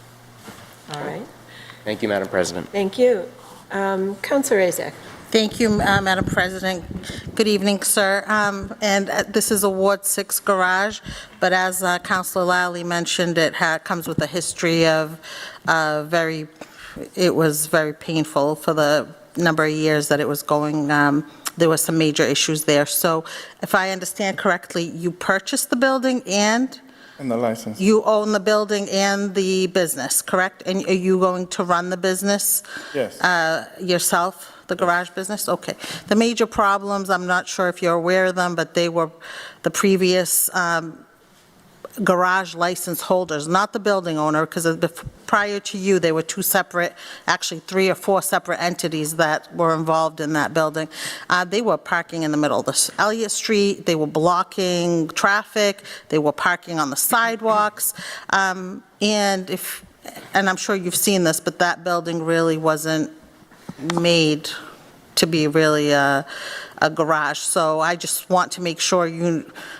All right.
Thank you, Madam President.
Thank you. Councilor Azak.
Thank you, Madam President. Good evening, sir. And this is a Ward 6 garage, but as Councilor Lally mentioned, it comes with a history of it was very painful for the number of years that it was going. There were some major issues there. So if I understand correctly, you purchased the building and
the license.
you own the building and the business, correct? And are you going to run the business?
Yes.
Yourself? The garage business? Okay. The major problems, I'm not sure if you're aware of them, but they were the previous garage license holders, not the building owner, because prior to you, they were two separate, actually 3 or 4 separate entities that were involved in that building. They were parking in the middle of the Elliott Street, they were blocking traffic, they were parking on the sidewalks, and I'm sure you've seen this, but that building really wasn't made to be really a garage. So I just want to make sure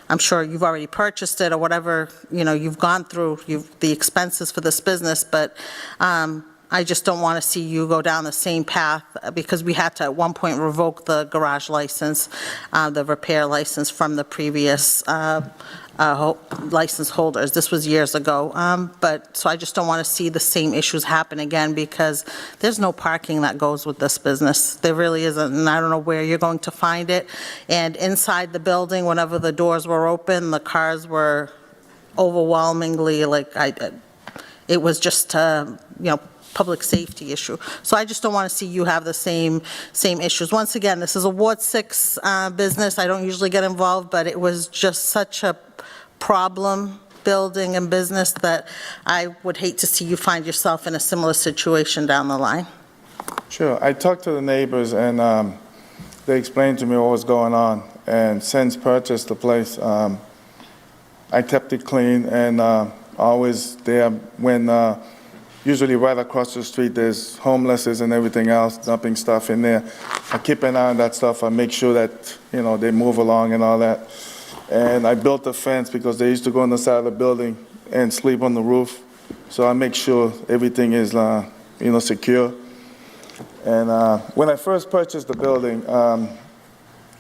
I'm sure you've already purchased it or whatever, you've gone through the expenses for this business, but I just don't want to see you go down the same path, because we had to at one point revoke the garage license, the repair license from the previous license holders. This was years ago. So I just don't want to see the same issues happen again, because there's no parking that goes with this business. There really isn't, and I don't know where you're going to find it. And inside the building, whenever the doors were open, the cars were overwhelmingly, it was just, public safety issue. So I just don't want to see you have the same issues. Once again, this is a Ward 6 business. I don't usually get involved, but it was just such a problem building and business that I would hate to see you find yourself in a similar situation down the line.
Sure. I talked to the neighbors, and they explained to me what was going on. And since purchased the place, I kept it clean and always there when usually right across the street there's homelesses and everything else dumping stuff in there. I keep an eye on that stuff. I make sure that they move along and all that. And I built a fence because they used to go on the side of the building and sleep on the roof. So I make sure everything is secure. And when I first purchased the building,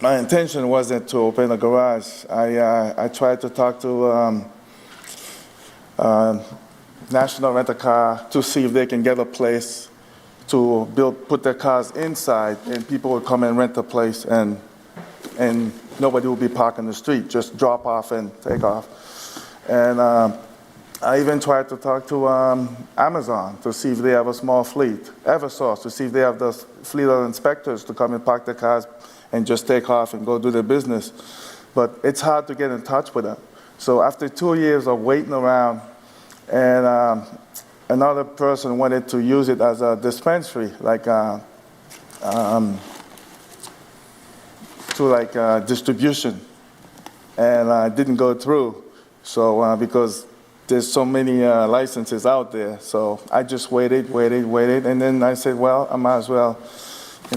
my intention wasn't to open a garage. I tried to talk to National Rent-A-Car to see if they can get a place to put their cars inside, and people would come and rent the place, and nobody would be parking the street, just drop off and take off. And I even tried to talk to Amazon to see if they have a small fleet, Eversource to see if they have the fleet of inspectors to come and park their cars and just take off and go do their business. But it's hard to get in touch with them. So after 2 years of waiting around, and another person wanted to use it as a dispensary, like distribution, and it didn't go through. So because there's so many licenses out there, so I just waited, and then I said, well, I might as well,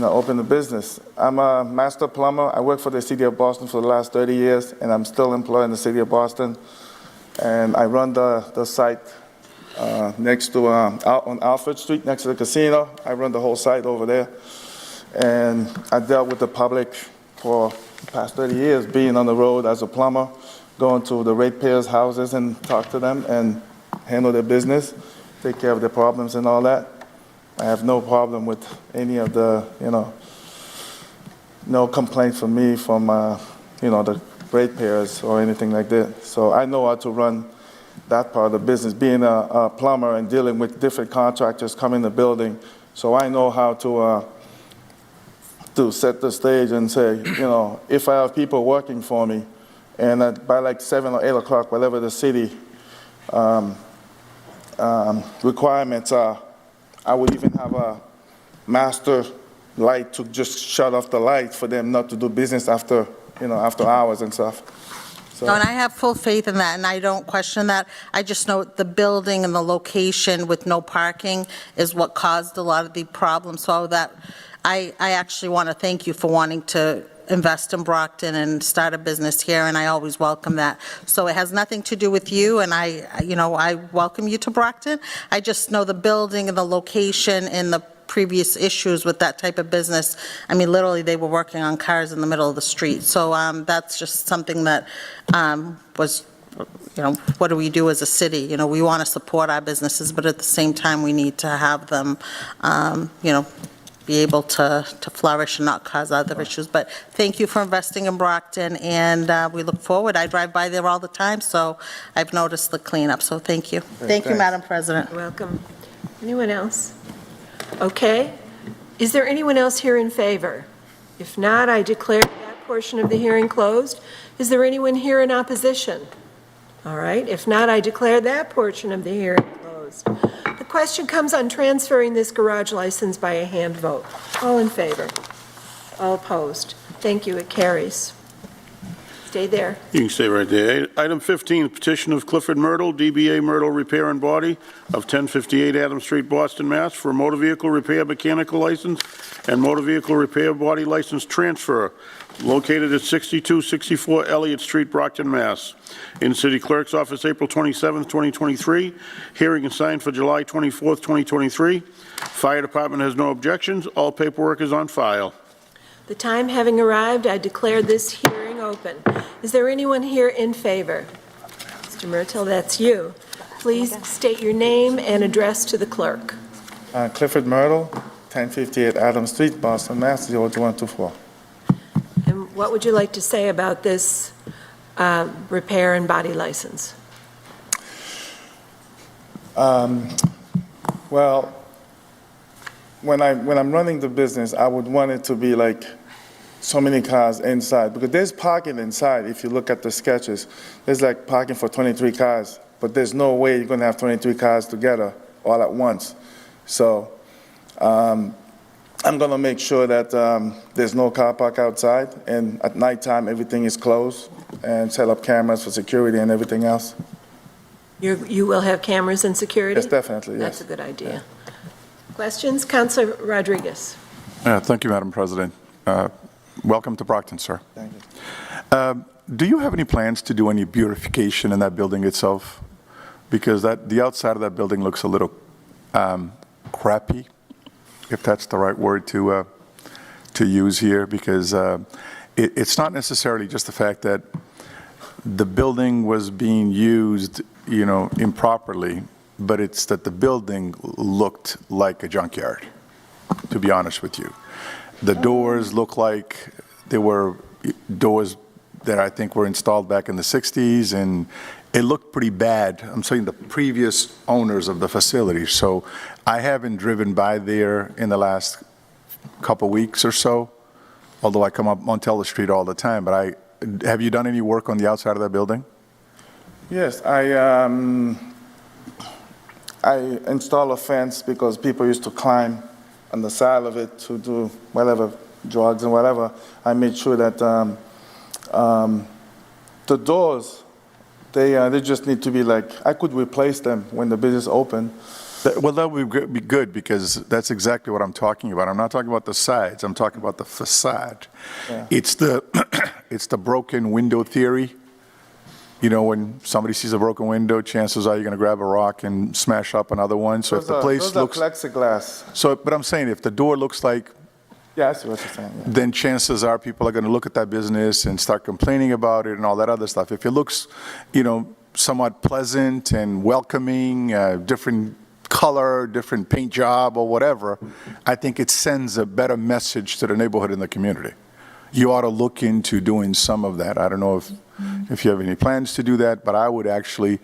open a business. I'm a master plumber. I worked for the city of Boston for the last 30 years, and I'm still employed in the city of Boston. And I run the site next to, out on Alfred Street, next to the casino. I run the whole site over there. And I dealt with the public for the past 30 years, being on the road as a plumber, going to the ratepayers' houses and talk to them and handle their business, take care of their problems and all that. I have no problem with any of the, no complaints from me from, the ratepayers or anything like that. So I know how to run that part of the business, being a plumber and dealing with different contractors coming in the building. So I know how to set the stage and say, if I have people working for me, and by like 7 or 8 o'clock, whatever the city requirements are, I would even have a master light to just shut off the light for them not to do business after hours and stuff. So.
No, and I have full faith in that, and I don't question that. I just know the building and the location with no parking is what caused a lot of the problems. So that I actually want to thank you for wanting to invest in Brockton and start a business here, and I always welcome that. So it has nothing to do with you, and I welcome you to Brockton. I just know the building and the location and the previous issues with that type of business. I mean, literally, they were working on cars in the middle of the street. So that's just something that was, what do we do as a city? We want to support our businesses, but at the same time, we need to have them, be able to flourish and not cause other issues. But thank you for investing in Brockton, and we look forward. I drive by there all the time, so I've noticed the cleanup. So thank you. Thank you, Madam President.
You're welcome. Anyone else? Okay. Is there anyone else here in favor? If not, I declare that portion of the hearing closed. Is there anyone here in opposition? All right. If not, I declare that portion of the hearing closed. The question comes on transferring this garage license by a hand vote. All in favor? All opposed? Thank you. It carries. Stay there.
You can stay right there. Item 15, petition of Clifford Myrtle, DBA Myrtle Repair and Body of 1058 Adams Street, Boston, Mass. for a motor vehicle repair mechanical license and motor vehicle repair body license transfer located at 6264 Elliott Street, Brockton, Mass. In the City Clerk's Office, April 27, 2023. Hearing is signed for July 24, 2023. Fire Department has no objections. All paperwork is on file.
The time having arrived, I declare this hearing open. Is there anyone here in favor? Mr. Myrtle, that's you. Please state your name and address to the clerk.
Clifford Myrtle, 1058 Adams Street, Boston, Mass. 02124.
And what would you like to say about this repair and body license?
Well, when I'm running the business, I would want it to be like so many cars inside, because there's parking inside. If you look at the sketches, there's like parking for 23 cars, but there's no way you're going to have 23 cars together all at once. So I'm going to make sure that there's no car park outside, and at nighttime everything is closed, and set up cameras for security and everything else.
You will have cameras and security?
Yes, definitely, yes.
That's a good idea.
Yeah.
Questions? Councilor Rodriguez.
Thank you, Madam President. Welcome to Brockton, sir.
Thank you.
Do you have any plans to do any beautification in that building itself? Because the outside of that building looks a little crappy, if that's the right word to use here, because it's not necessarily just the fact that the building was being used, improperly, but it's that the building looked like a junkyard. to be honest with you. The doors look like they were doors that I think were installed back in the 60s, and it looked pretty bad. I'm saying the previous owners of the facility. So I haven't driven by there in the last couple weeks or so, although I come up Montella Street all the time. But have you done any work on the outside of that building?
Yes, I install a fence because people used to climb on the side of it to do whatever, drugs and whatever. I made sure that the doors, they just need to be like, I could replace them when the business open.
Well, that would be good, because that's exactly what I'm talking about. I'm not talking about the sides. I'm talking about the facade.
Yeah.
It's the broken window theory. You know, when somebody sees a broken window, chances are you're going to grab a rock and smash up another one. So if the place looks...
Those are plexiglass.
So, but I'm saying, if the door looks like...
Yeah, I see what you're saying. Yeah.
Then chances are people are going to look at that business and start complaining about it and all that other stuff. If it looks, you know, somewhat pleasant and welcoming, different color, different paint job or whatever, I think it sends a better message to the neighborhood and the community. You ought to look into doing some of that. I don't know if you have any plans to do that, but I would actually,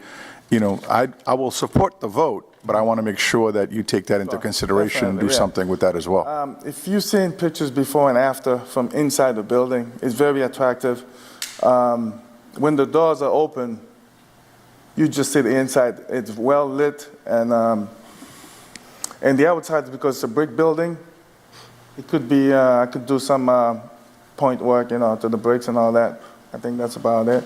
you know, I will support the vote, but I want to make sure that you take that into consideration and do something with that as well.
If you've seen pictures before and after from inside the building, it's very attractive. When the doors are open, you just see the inside. It's well lit, and the outside, because it's a brick building, it could be, I could do some point work, you know, to the bricks and all that. I think that's about it.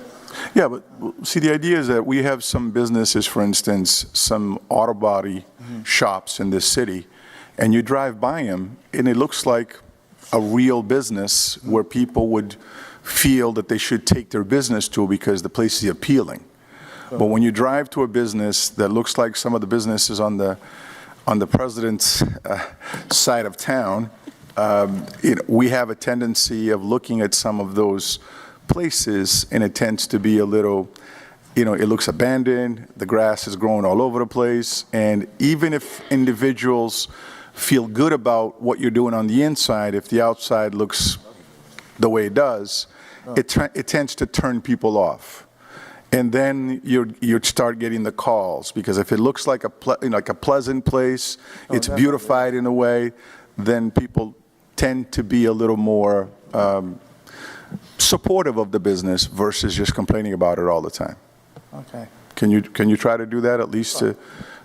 Yeah, but see, the idea is that we have some businesses, for instance, some auto body shops in this city, and you drive by them, and it looks like a real business where people would feel that they should take their business to because the place is appealing. But when you drive to a business that looks like some of the businesses on the president's side of town, we have a tendency of looking at some of those places, and it tends to be a little, you know, it looks abandoned, the grass is growing all over the place, and even if individuals feel good about what you're doing on the inside, if the outside looks the way it does, it tends to turn people off. And then you'd start getting the calls, because if it looks like a pleasant place, it's beautified in a way, then people tend to be a little more supportive of the business versus just complaining about it all the time.
Okay.
Can you try to do that, at least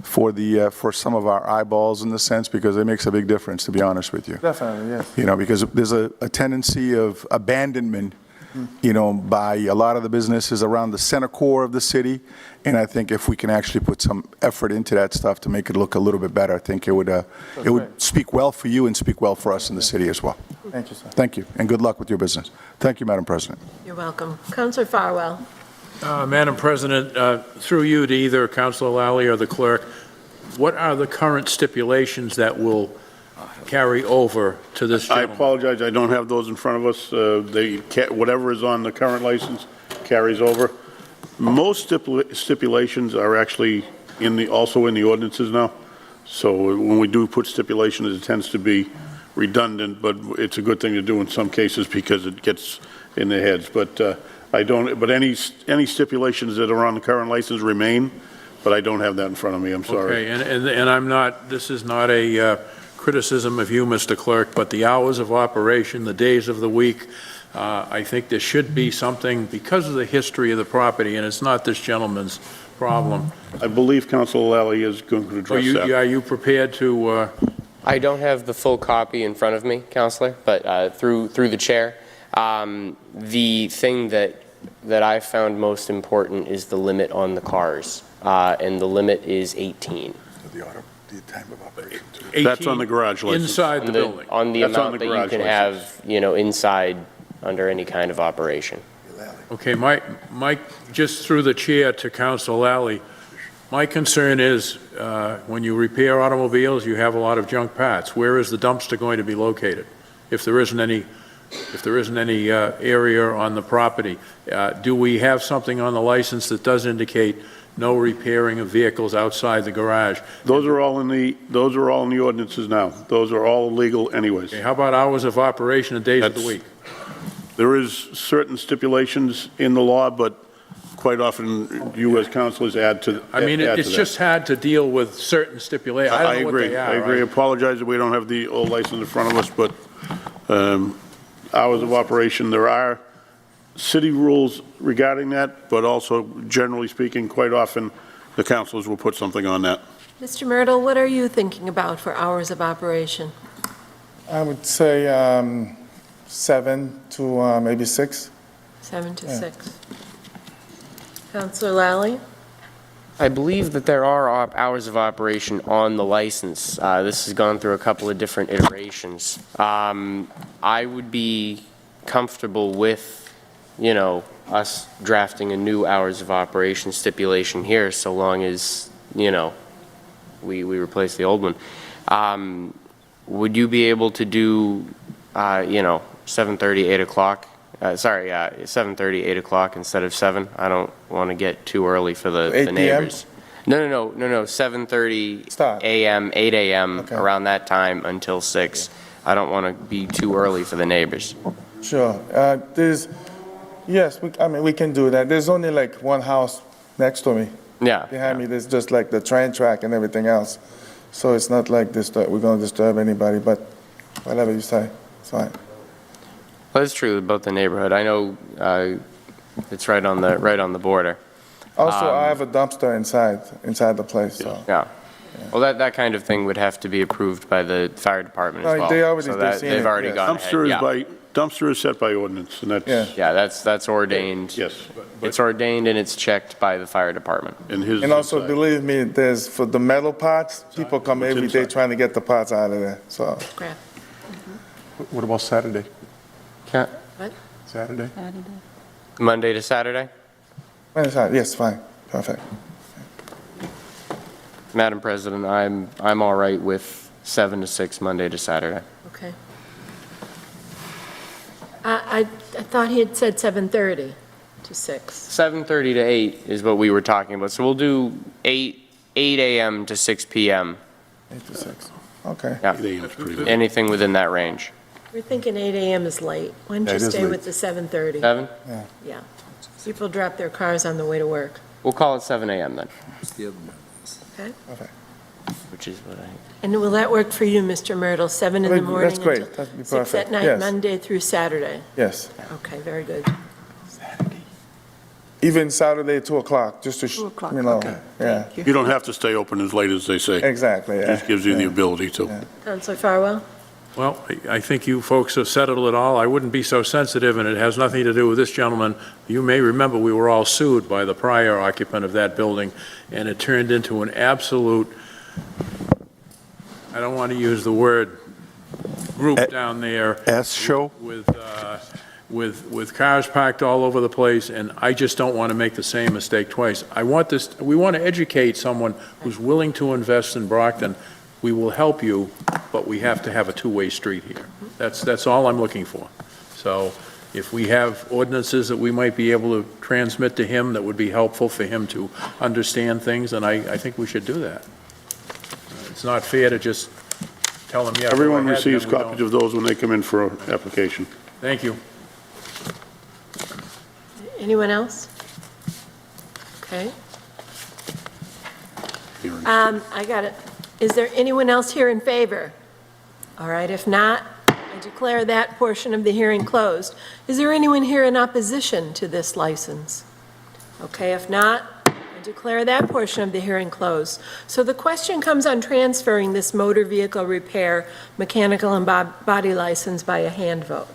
for some of our eyeballs, in the sense, because it makes a big difference, to be honest with you.
Definitely, yes.
You know, because there's a tendency of abandonment, you know, by a lot of the businesses around the center core of the city, and I think if we can actually put some effort into that stuff to make it look a little bit better, I think it would speak well for you and speak well for us in the city as well.
Thank you, sir.
Thank you, and good luck with your business. Thank you, Madam President.
You're welcome. Councilor Farwell.
Madam President, through you to either Councilor Lally or the clerk, what are the current stipulations that will carry over to this
I
gentleman?
apologize, I don't have those in front of us. Whatever is on the current license carries over. Most stipulations are actually also in the ordinances now. So when we do put stipulations, it tends to be redundant, but it's a good thing to do in some cases because it gets in their heads. But but any stipulations that are on the current license remain, but I don't have that in front of me, I'm sorry.
Okay, and I'm not, this is not a criticism of you, Mr. Clerk, but the hours of operation, the days of the week, I think there should be something, because of the history of the property, and it's not this gentleman's problem.
I believe Councilor Lally is going to address that.
Are you prepared to...
I don't have the full copy in front of me, Counselor, but through the chair, the thing that I found most important is the limit on the cars, and the limit is 18.
The time of operation.
That's on the garage license.
Inside the building.
On the
That's on
amount
the
that you
garage
can
license.
have, you know, inside under any kind of operation.
Okay, Mike, just through the chair to Councilor Lally, my concern is when you repair automobiles, you have a lot of junk parts. Where is the dumpster going to be located? If there isn't any area on the property, do we have something on the license that does indicate no repairing of vehicles outside the garage.
Those are all in the ordinances now. Those are all legal anyways.
Okay, how about hours of operation and days of the week?
There is certain stipulations in the law, but quite often you as counselors add to
I mean,
add to
it's
that.
just hard to deal with certain stipulations. I don't know what they are.
I agree. I
right?
apologize that we don't have the old license in front of us, but hours of operation, there are city rules regarding that, but also, generally speaking, quite often, the councilors will put something on that.
Mr. Myrtle, what are you thinking about for hours of operation?
I would say 7 to maybe 6.
7 to 6. Counselor Lally?
I believe that there are hours of operation on the license. This has gone through a couple of different iterations. I would be comfortable with, us drafting a new hours of operation stipulation here, so long as, we replace the old one. Would you be able to do, 7:30, 8 o'clock? 7:30, 8 o'clock instead of 7? I don't want to get too early for the
8 p.m.?
neighbors. No, 7:30 a.m., 8 a.m.,
Okay.
around that time until 6. I don't want to be too early for the neighbors.
Sure. Yes, we can do that. There's only like one house next to me.
Yeah.
Behind me, there's just like the train track and everything else. So it's not like we're going to disturb anybody, but whatever you say, it's fine.
Well, that's true about the neighborhood. I know it's right on the border.
Also, I have a dumpster inside the place, so.
Yeah. Well, that kind of thing would have to be approved by the fire department as
No,
well.
they already-
So
they've seen
they've
it,
already
yes.
gone ahead.
Dumpster is set by ordinance, and that's.
Yeah.
Yeah, that's ordained.
Yes.
It's ordained and it's checked by the fire department.
And also, believe me, for the metal parts, people come every day trying to get the parts out of there, so.
Crap.
What about Saturday?
Yeah.
What?
Saturday?
Monday to Saturday?
Yes, fine, perfect.
Madam President, I'm all right with 7 to 6 Monday to Saturday.
Okay. I thought he had said 7:30 to 6.
7:30 to 8 is what we were talking about. So we'll do 8 a.m. to 6 p.m.
8 to 6, okay.
Yeah.
8 a.m. is pretty good.
Anything within that range.
We're thinking 8 a.m. is late. Why don't
Yeah,
you
it is
stay
late.
with the 7:30?
7?
Yeah. People drop their cars on the way to work.
We'll call it 7 a.m. then,
Okay?
which is what I...
And will that work for you, Mr. Myrtle, 7 in the
That's
morning
great.
until
That'd be
6 at
perfect.
night,
Yes.
Monday through Saturday?
Yes.
Okay, very good.
Even Saturday, 2 o'clock, just to,
2 o'clock,
you know,
okay.
yeah.
You don't have to stay open as late as they say.
Exactly, yeah.
Just gives you the
Yeah.
ability to.
Yeah.
Counselor Farwell?
Well, I think you folks have settled it all. I wouldn't be so sensitive, and it has nothing to do with this gentleman. You may remember we were all sued by the prior occupant of that building, and it turned into an absolute, I don't want to use the word, group down there.
Show?
With cars parked all over the place, and I just don't want to make the same mistake twice. We want to educate someone who's willing to invest in Brockton. We will help you, but we have to have a two-way street here. That's all I'm looking for. So if we have ordinances that we might be able to transmit to him that would be helpful for him to understand things, then I think we should do that. It's not fair to just tell him, yeah, go
Everyone
ahead,
receives
then we
copies
don't.
of those when they come in for an application.
Thank you.
Anyone else? Okay.
Hearings.
I got it. Is there anyone else here in favor? All right, if not, I declare that portion of the hearing closed. Is there anyone here in opposition to this license? Okay, if not, I declare that portion of the hearing closed. So the question comes on transferring this motor vehicle repair mechanical and body license by a hand vote.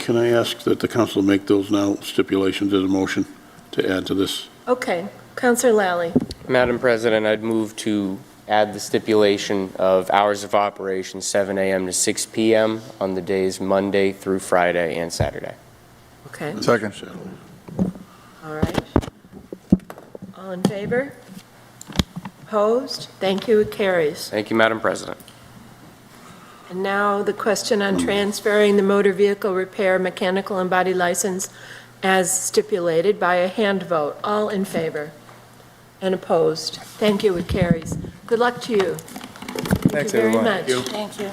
Can I ask that the council make those now stipulations as a motion to add to this?
Okay, Counselor Lally.
Madam President, I'd move to add the stipulation of hours of operation 7 a.m. to 6 p.m. on the days Monday through Friday and Saturday.
Okay,
Second.
all right. All in favor? Opposed? Thank you, it carries.
Thank you, Madam President.
And now the question on transferring the motor vehicle repair mechanical and body license as stipulated by a hand vote. All in favor? And opposed? Thank you, it carries. Good luck to you.
Thanks,
Thank you very
everyone.
much.
Thank you.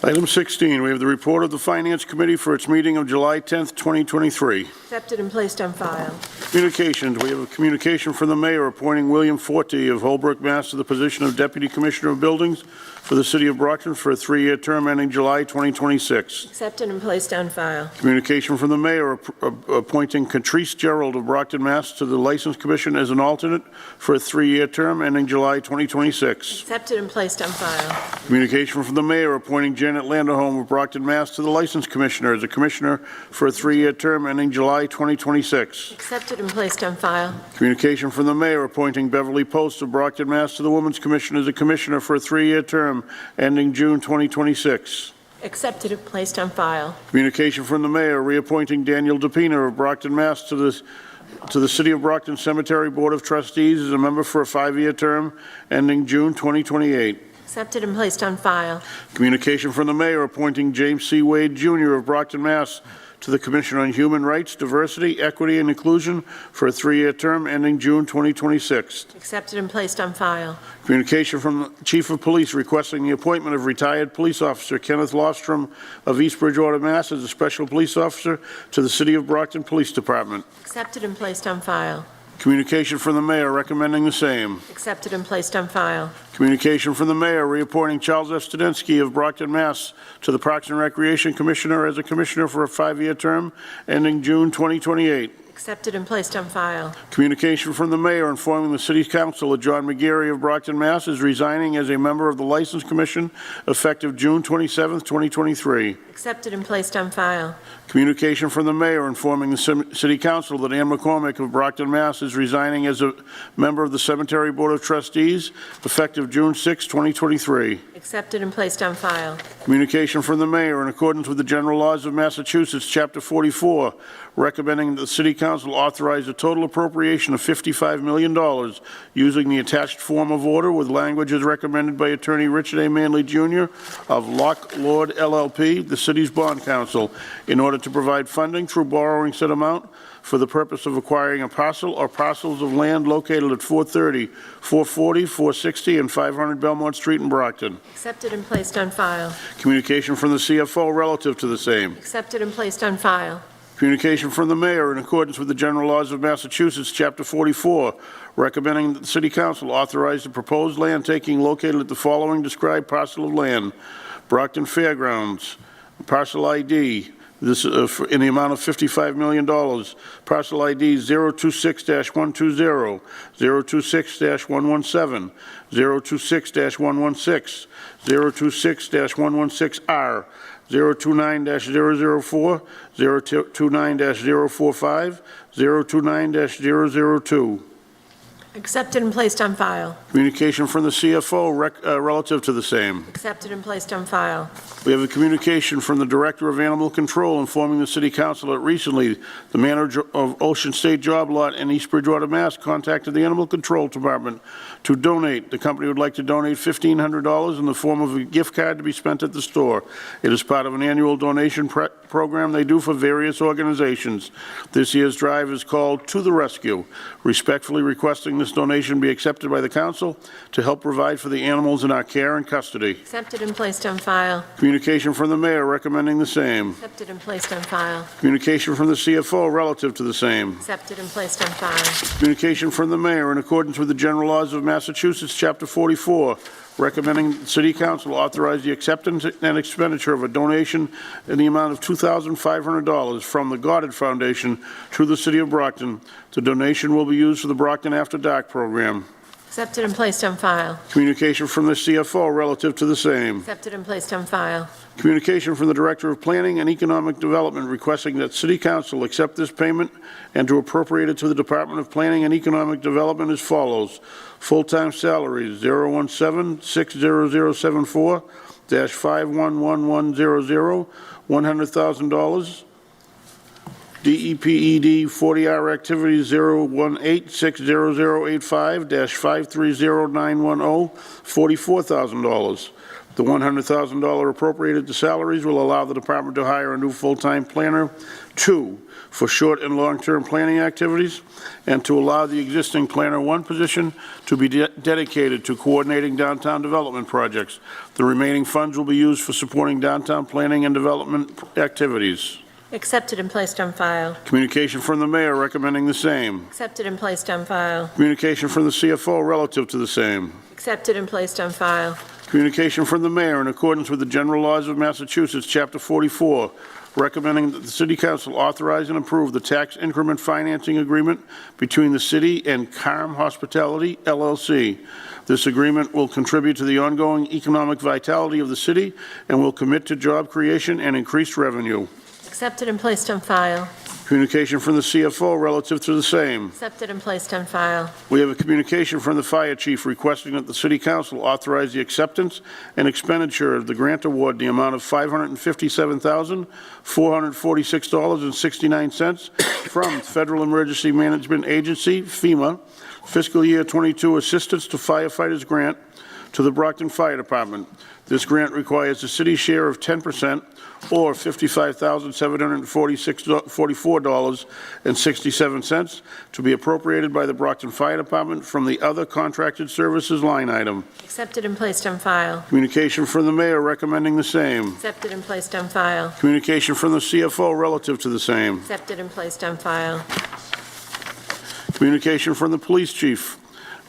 Item 16, we have the report of the Finance Committee for its meeting of July 10th, 2023.
Accepted and placed on file.
Communications, we have a communication from the mayor appointing William Forte of Holbrook, Mass. To the position of Deputy Commissioner of Buildings for the City of Brockton for a 3-year term ending July 2026.
Accepted and placed on file.
Communication from the mayor appointing Catrice Gerald of Brockton, Mass. To the License Commission as an alternate for a 3-year term ending July 2026.
Accepted and placed on file.
Communication from the mayor appointing Janet Landerholm of Brockton, Mass. To the License Commissioner as a commissioner for a 3-year term ending July 2026.
Accepted and placed on file.
Communication from the mayor appointing Beverly Post of Brockton, Mass. To the Women's Commission as a commissioner for a 3-year term ending June 2026.
Accepted and placed on file.
Communication from the mayor reappointing Daniel DePina of Brockton, Mass. To the City of Brockton Cemetery Board of Trustees as a member for a 5-year term ending June 2028.
Accepted and placed on file.
Communication from the mayor appointing James C. Wade Jr. of Brockton, Mass. To the Commission on Human Rights, Diversity, Equity, and Inclusion for a 3-year term ending June 2026.
Accepted and placed on file.
Communication from the Chief of Police requesting the appointment of retired police officer Kenneth Lofstrom of East Bridgewater, Mass. As a special police officer to the City of Brockton Police Department.
Accepted and placed on file.
Communication from the mayor recommending the same.
Accepted and placed on file.
Communication from the mayor reappointing Charles F. Studinsky of Brockton, Mass. To the Parks and Recreation Commissioner as a commissioner for a 5-year term ending June 2028.
Accepted and placed on file.
Communication from the mayor informing the city council that John McGarry of Brockton, Mass. Is resigning as a member of the License Commission effective June 27, 2023.
Accepted and placed on file.
Communication from the mayor informing the city council that Ann McCormick of Brockton, Mass. Is resigning as a member of the Cemetery Board of Trustees effective June 6, 2023.
Accepted and placed on file.
Communication from the mayor in accordance with the general laws of Massachusetts, Chapter 44, recommending that the city council authorize a total appropriation of $55 million using the attached form of order with language as recommended by Attorney Richard A. Manley Jr. of Lock Lord LLP, the city's bond counsel, in order to provide funding through borrowing said amount for the purpose of acquiring a parcel or parcels of land located at 430, 440, 460, and 500 Belmont Street in Brockton.
Accepted and placed on file.
Communication from the CFO relative to the same.
Accepted and placed on file.
Communication from the mayor in accordance with the general laws of Massachusetts, Chapter 44, recommending that the city council authorize the proposed land taking located at the following described parcel of land: Brockton Fairgrounds, parcel ID, this in the amount of $55 million. Parcel ID 026-120, 026-117, 026-116, 026-116R, 029-004, 029-045, 029-002.
Accepted and placed on file.
Communication from the CFO relative to the same.
Accepted and placed on file.
We have a communication from the Director of Animal Control informing the City Council that recently the manager of Ocean State Job Lot in East Bridgewater, Mass. contacted the Animal Control Department to donate. The company would like to donate $1,500 in the form of a gift card to be spent at the store. It is part of an annual donation program they do for various organizations. This year's drive is called To the Rescue, respectfully requesting this donation be accepted by the council to help provide for the animals in our care and custody.
Accepted and placed on file.
Communication from the mayor recommending the same.
Accepted and placed on file.
Communication from the CFO relative to the same.
Accepted and placed on file.
Communication from the mayor in accordance with the general laws of Massachusetts, Chapter 44, recommending the City Council authorize the acceptance and expenditure of a donation in the amount of $2,500 from the Goddard Foundation to the City of Brockton. The donation will be used for the Brockton After Dark program.
Accepted and placed on file.
Communication from the CFO relative to the same.
Accepted and placed on file.
Communication from the Director of Planning and Economic Development requesting that City Council accept this payment and to appropriate it to the Department of Planning and Economic Development as follows. Full-time salaries, 017-60074-511100, $100,000. DEPED 40-hour activities 018-60085-530910, $44,000. The $100,000 appropriated to salaries will allow the department to hire a new full-time planner. 2, for short and long-term planning activities, and to allow the existing Planner 1 position to be dedicated to coordinating downtown development projects. The remaining funds will be used for supporting downtown planning and development activities.
Accepted and placed on file.
Communication from the mayor recommending the same.
Accepted and placed on file.
Communication from the CFO relative to the same.
Accepted and placed on file.
Communication from the mayor in accordance with the general laws of Massachusetts, Chapter 44, recommending that the City Council authorize and approve the tax increment financing agreement between the city and Carm Hospitality, LLC. This agreement will contribute to the ongoing economic vitality of the city and will commit to job creation and increased revenue.
Accepted and placed on file.
Communication from the CFO relative to the same.
Accepted and placed on file.
We have a communication from the fire chief requesting that the City Council authorize the acceptance and expenditure of the grant award in the amount of $557,446.69 from Federal Emergency Management Agency, FEMA, Fiscal Year 22 Assistance to Firefighters Grant to the Brockton Fire Department. This grant requires a city share of 10%, or $55,744.67 to be appropriated by the Brockton Fire Department from the other contracted services line item.
Accepted and placed on file.
Communication from the mayor recommending the same.
Accepted and placed on file.
Communication from the CFO relative to the same.
Accepted and placed on file.
Communication from the police chief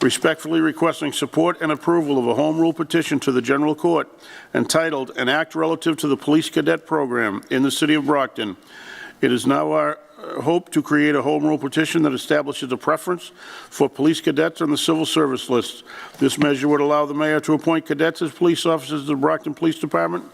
respectfully requesting support and approval of a home rule petition to the general court entitled "An Act Relative to the Police Cadet Program in the City of Brockton." It is now our hope to create a home rule petition that establishes a preference for police cadets on the civil service list. This measure would allow the mayor to appoint cadets as police officers of the Brockton Police Department,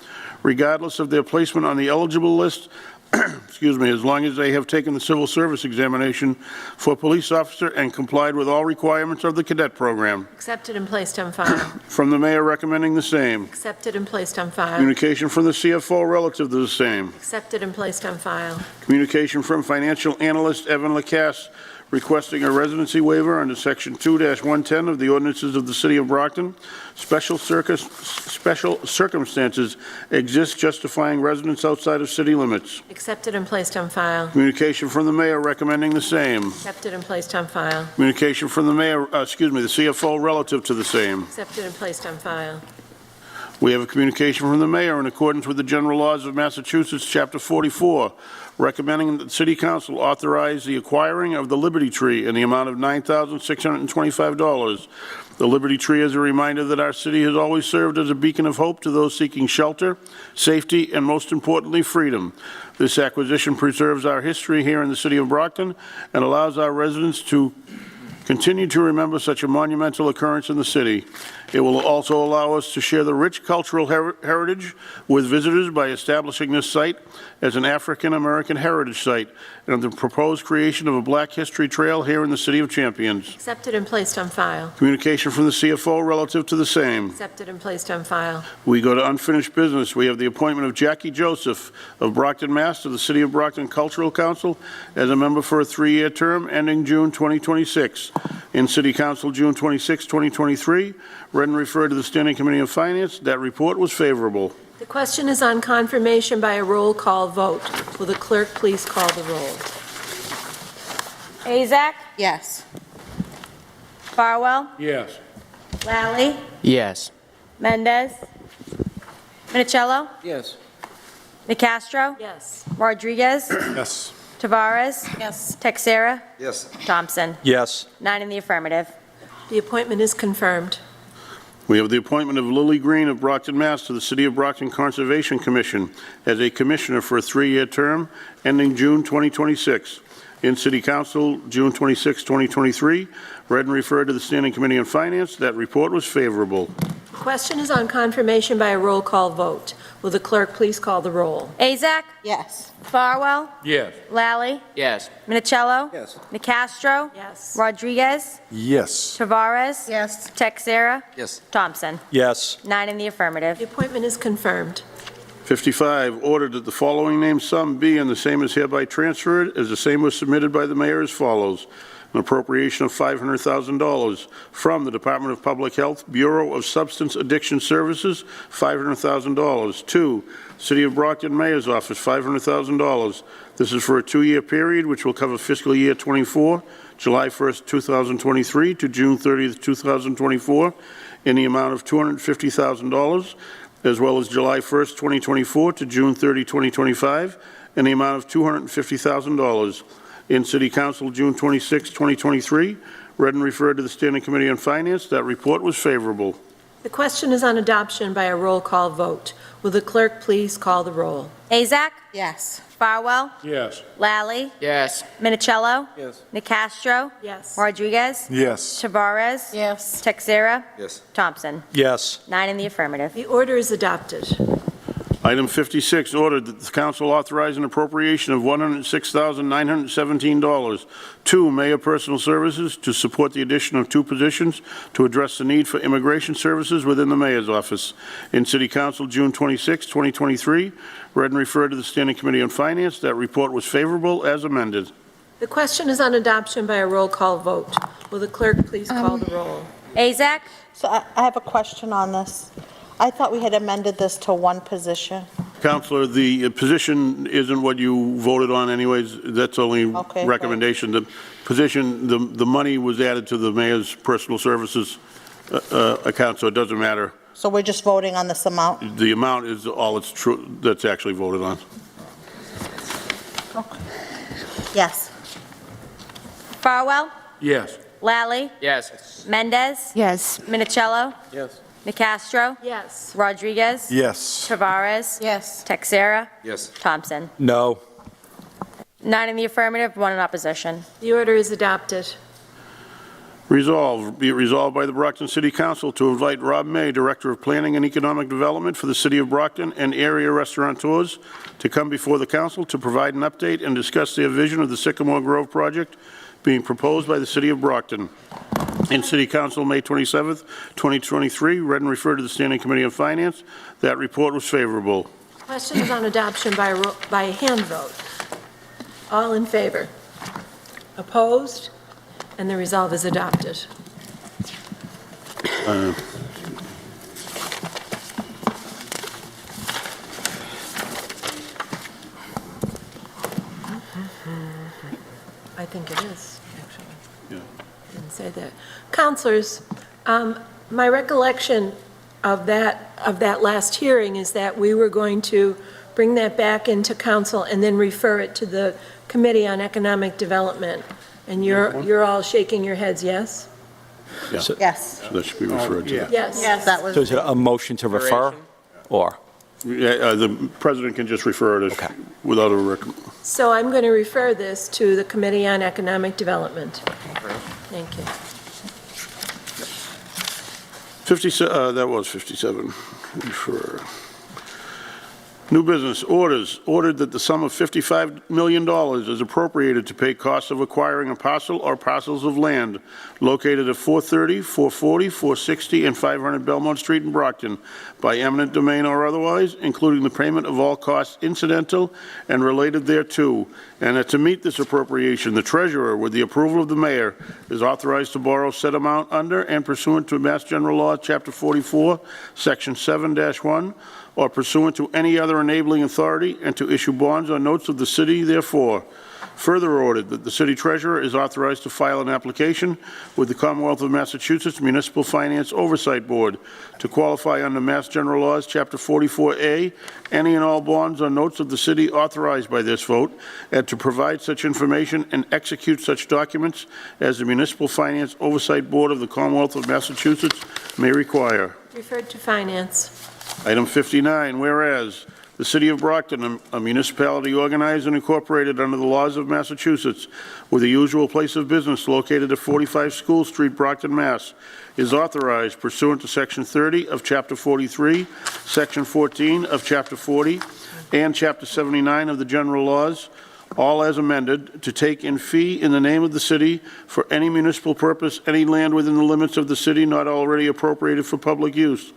regardless of their placement on the eligible list, excuse me, as long as they have taken the civil service examination for police officer and complied with all requirements of the cadet program.
Accepted and placed on file.
From the mayor recommending the same.
Accepted and placed on file.
Communication from the CFO relative to the same.
Accepted and placed on file.
Communication from financial analyst Evan Lacasse requesting a residency waiver under Section 2-110 of the ordinances of the City of Brockton. Special circumstances exist justifying residence outside of city limits.
Accepted and placed on file.
Communication from the mayor recommending the same.
Accepted and placed on file.
Communication from the mayor, the CFO relative to the same.
Accepted and placed on file.
We have a communication from the mayor in accordance with the general laws of Massachusetts, Chapter 44, recommending that the City Council authorize the acquiring of the Liberty Tree in the amount of $9,625. The Liberty Tree is a reminder that our city has always served as a beacon of hope to those seeking shelter, safety, and most importantly, freedom. This acquisition preserves our history here in the City of Brockton and allows our residents to continue to remember such a monumental occurrence in the city. It will also allow us to share the rich cultural heritage with visitors by establishing this site as an African-American heritage site and the proposed creation of a Black History Trail here in the City of Champions.
Accepted and placed on file.
Communication from the CFO relative to the same.
Accepted and placed on file.
We go to unfinished business. We have the appointment of Jackie Joseph of Brockton, Mass. to the City of Brockton Cultural Council as a member for a 3-year term ending June 2026. In City Council, June 26, 2023, read and referred to the Standing Committee of Finance. That report was favorable.
The question is on confirmation by a roll call vote. Will the clerk please call the roll?
Azak?
Yes.
Farwell?
Yes.
Lally?
Yes.
Mendez? Minicello?
Yes.
Nicastro?
Yes.
Rodriguez?
Yes.
Tavares?
Yes.
Texera?
Yes.
Thompson?
Yes.
9 in the affirmative.
The appointment is confirmed.
We have the appointment of Lily Green of Brockton, Mass. to the City of Brockton Conservation Commission as a commissioner for a 3-year term ending June 2026. In City Council, June 26, 2023, read and referred to the Standing Committee on Finance. That report was favorable.
The question is on confirmation by a roll call vote. Will the clerk please call the roll?
Azak?
Yes.
Farwell?
Yes.
Lally?
Yes.
Minicello?
Yes.
Nicastro?
Yes.
Rodriguez?
Yes.
Tavares?
Yes.
Texera?
Yes.
Thompson?
Yes.
9 in the affirmative.
The appointment is confirmed.
55, ordered that the following named sum be and the same is hereby transferred as the same was submitted by the mayor as follows. an appropriation of $500,000 from the Department of Public Health, Bureau of Substance Addiction Services, $500,000, to City of Brockton Mayor's Office, $500,000. This is for a 2-year period, which will cover fiscal year '24, July 1st, 2023 to June 30th, 2024, in the amount of $250,000, as well as July 1st, 2024 to June 30, 2025, in the amount of $250,000. In City Council, June 26, 2023, read and referred to the Standing Committee on Finance. That report was favorable.
The question is on adoption by a roll call vote. Will the clerk please call the roll?
Azak?
Yes.
Farwell?
Yes.
Lally?
Yes.
Minicello?
Yes.
Nicastro?
Yes.
Rodriguez?
Yes.
Tavares?
Yes.
Texera?
Yes.
Thompson?
Yes.
9 in the affirmative.
The order is adopted.
Item 56, ordered that the council authorize an appropriation of $106,917 to Mayor Personal Services to support the addition of 2 positions to address the need for immigration services within the mayor's office. In City Council, June 26, 2023, read and referred to the Standing Committee on Finance. That report was favorable as amended.
The question is on adoption by a roll call vote. Will the clerk please call the roll?
Azak?
So I have a question on this. I thought we had amended this to 1 position.
Counselor, the position isn't what you voted on anyways. That's only
Okay,
recommendation. The position, the money was added to the mayor's personal services account, so it doesn't matter.
So we're just voting on this amount?
The amount is all it's true that's actually voted on.
Okay. Yes.
Farwell?
Yes.
Lally?
Yes.
Mendez?
Yes.
Minicello?
Yes.
Nicastro?
Yes.
Rodriguez?
Yes.
Tavares?
Yes.
Texera?
Yes.
Thompson?
No.
9 in the affirmative, 1 in opposition.
The order is adopted.
Resolved, be it resolved by the Brockton City Council to invite Rob May, Director of Planning and Economic Development for the City of Brockton, and area restaurateurs to come before the council to provide an update and discuss their vision of the Sycamore Grove project being proposed by the City of Brockton. In City Council, May 27th, 2023, read and referred to the Standing Committee on Finance. That report was favorable.
Question is on adoption by a hand vote. All in favor? Opposed? And the resolve is adopted. I think it is, actually.
Yeah.
Didn't say that. Counselors, my recollection of that last hearing is that we were going to bring that back into council and then refer it to the Committee on Economic Development. And you're all shaking your heads, yes?
Yeah.
Yes.
So that should be referred to.
Yes.
Yes, that was.
So is it a motion to refer, or?
Yeah, the president can just refer it
Okay.
without a recommendation.
So I'm going to refer this to the Committee on Economic Development. Thank you.
57, that was 57. Refer. New business, orders. Ordered that the sum of $55 million is appropriated to pay costs of acquiring a parcel or parcels of land located at 430, 440, 460, and 500 Belmont Street in Brockton by eminent domain or otherwise, including the payment of all costs incidental and related thereto, and that to meet this appropriation, the treasurer, with the approval of the mayor, is authorized to borrow said amount under and pursuant to Mass General Law, Chapter 44, Section 7-1, or pursuant to any other enabling authority, and to issue bonds or notes of the city therefore. Further ordered that the city treasurer is authorized to file an application with the Commonwealth of Massachusetts Municipal Finance Oversight Board to qualify under Mass General Laws, Chapter 44A, any and all bonds or notes of the city authorized by this vote, and to provide such information and execute such documents as the Municipal Finance Oversight Board of the Commonwealth of Massachusetts may require.
Referred to Finance.
Item 59, whereas the City of Brockton, a municipality organized and incorporated under the laws of Massachusetts, with a usual place of business located at 45 School Street, Brockton, Mass., is authorized pursuant to Section 30 of Chapter 43, Section 14 of Chapter 40, and Chapter 79 of the General Laws, all as amended, to take in fee in the name of the city for any municipal purpose, any land within the limits of the city not already appropriated for public use.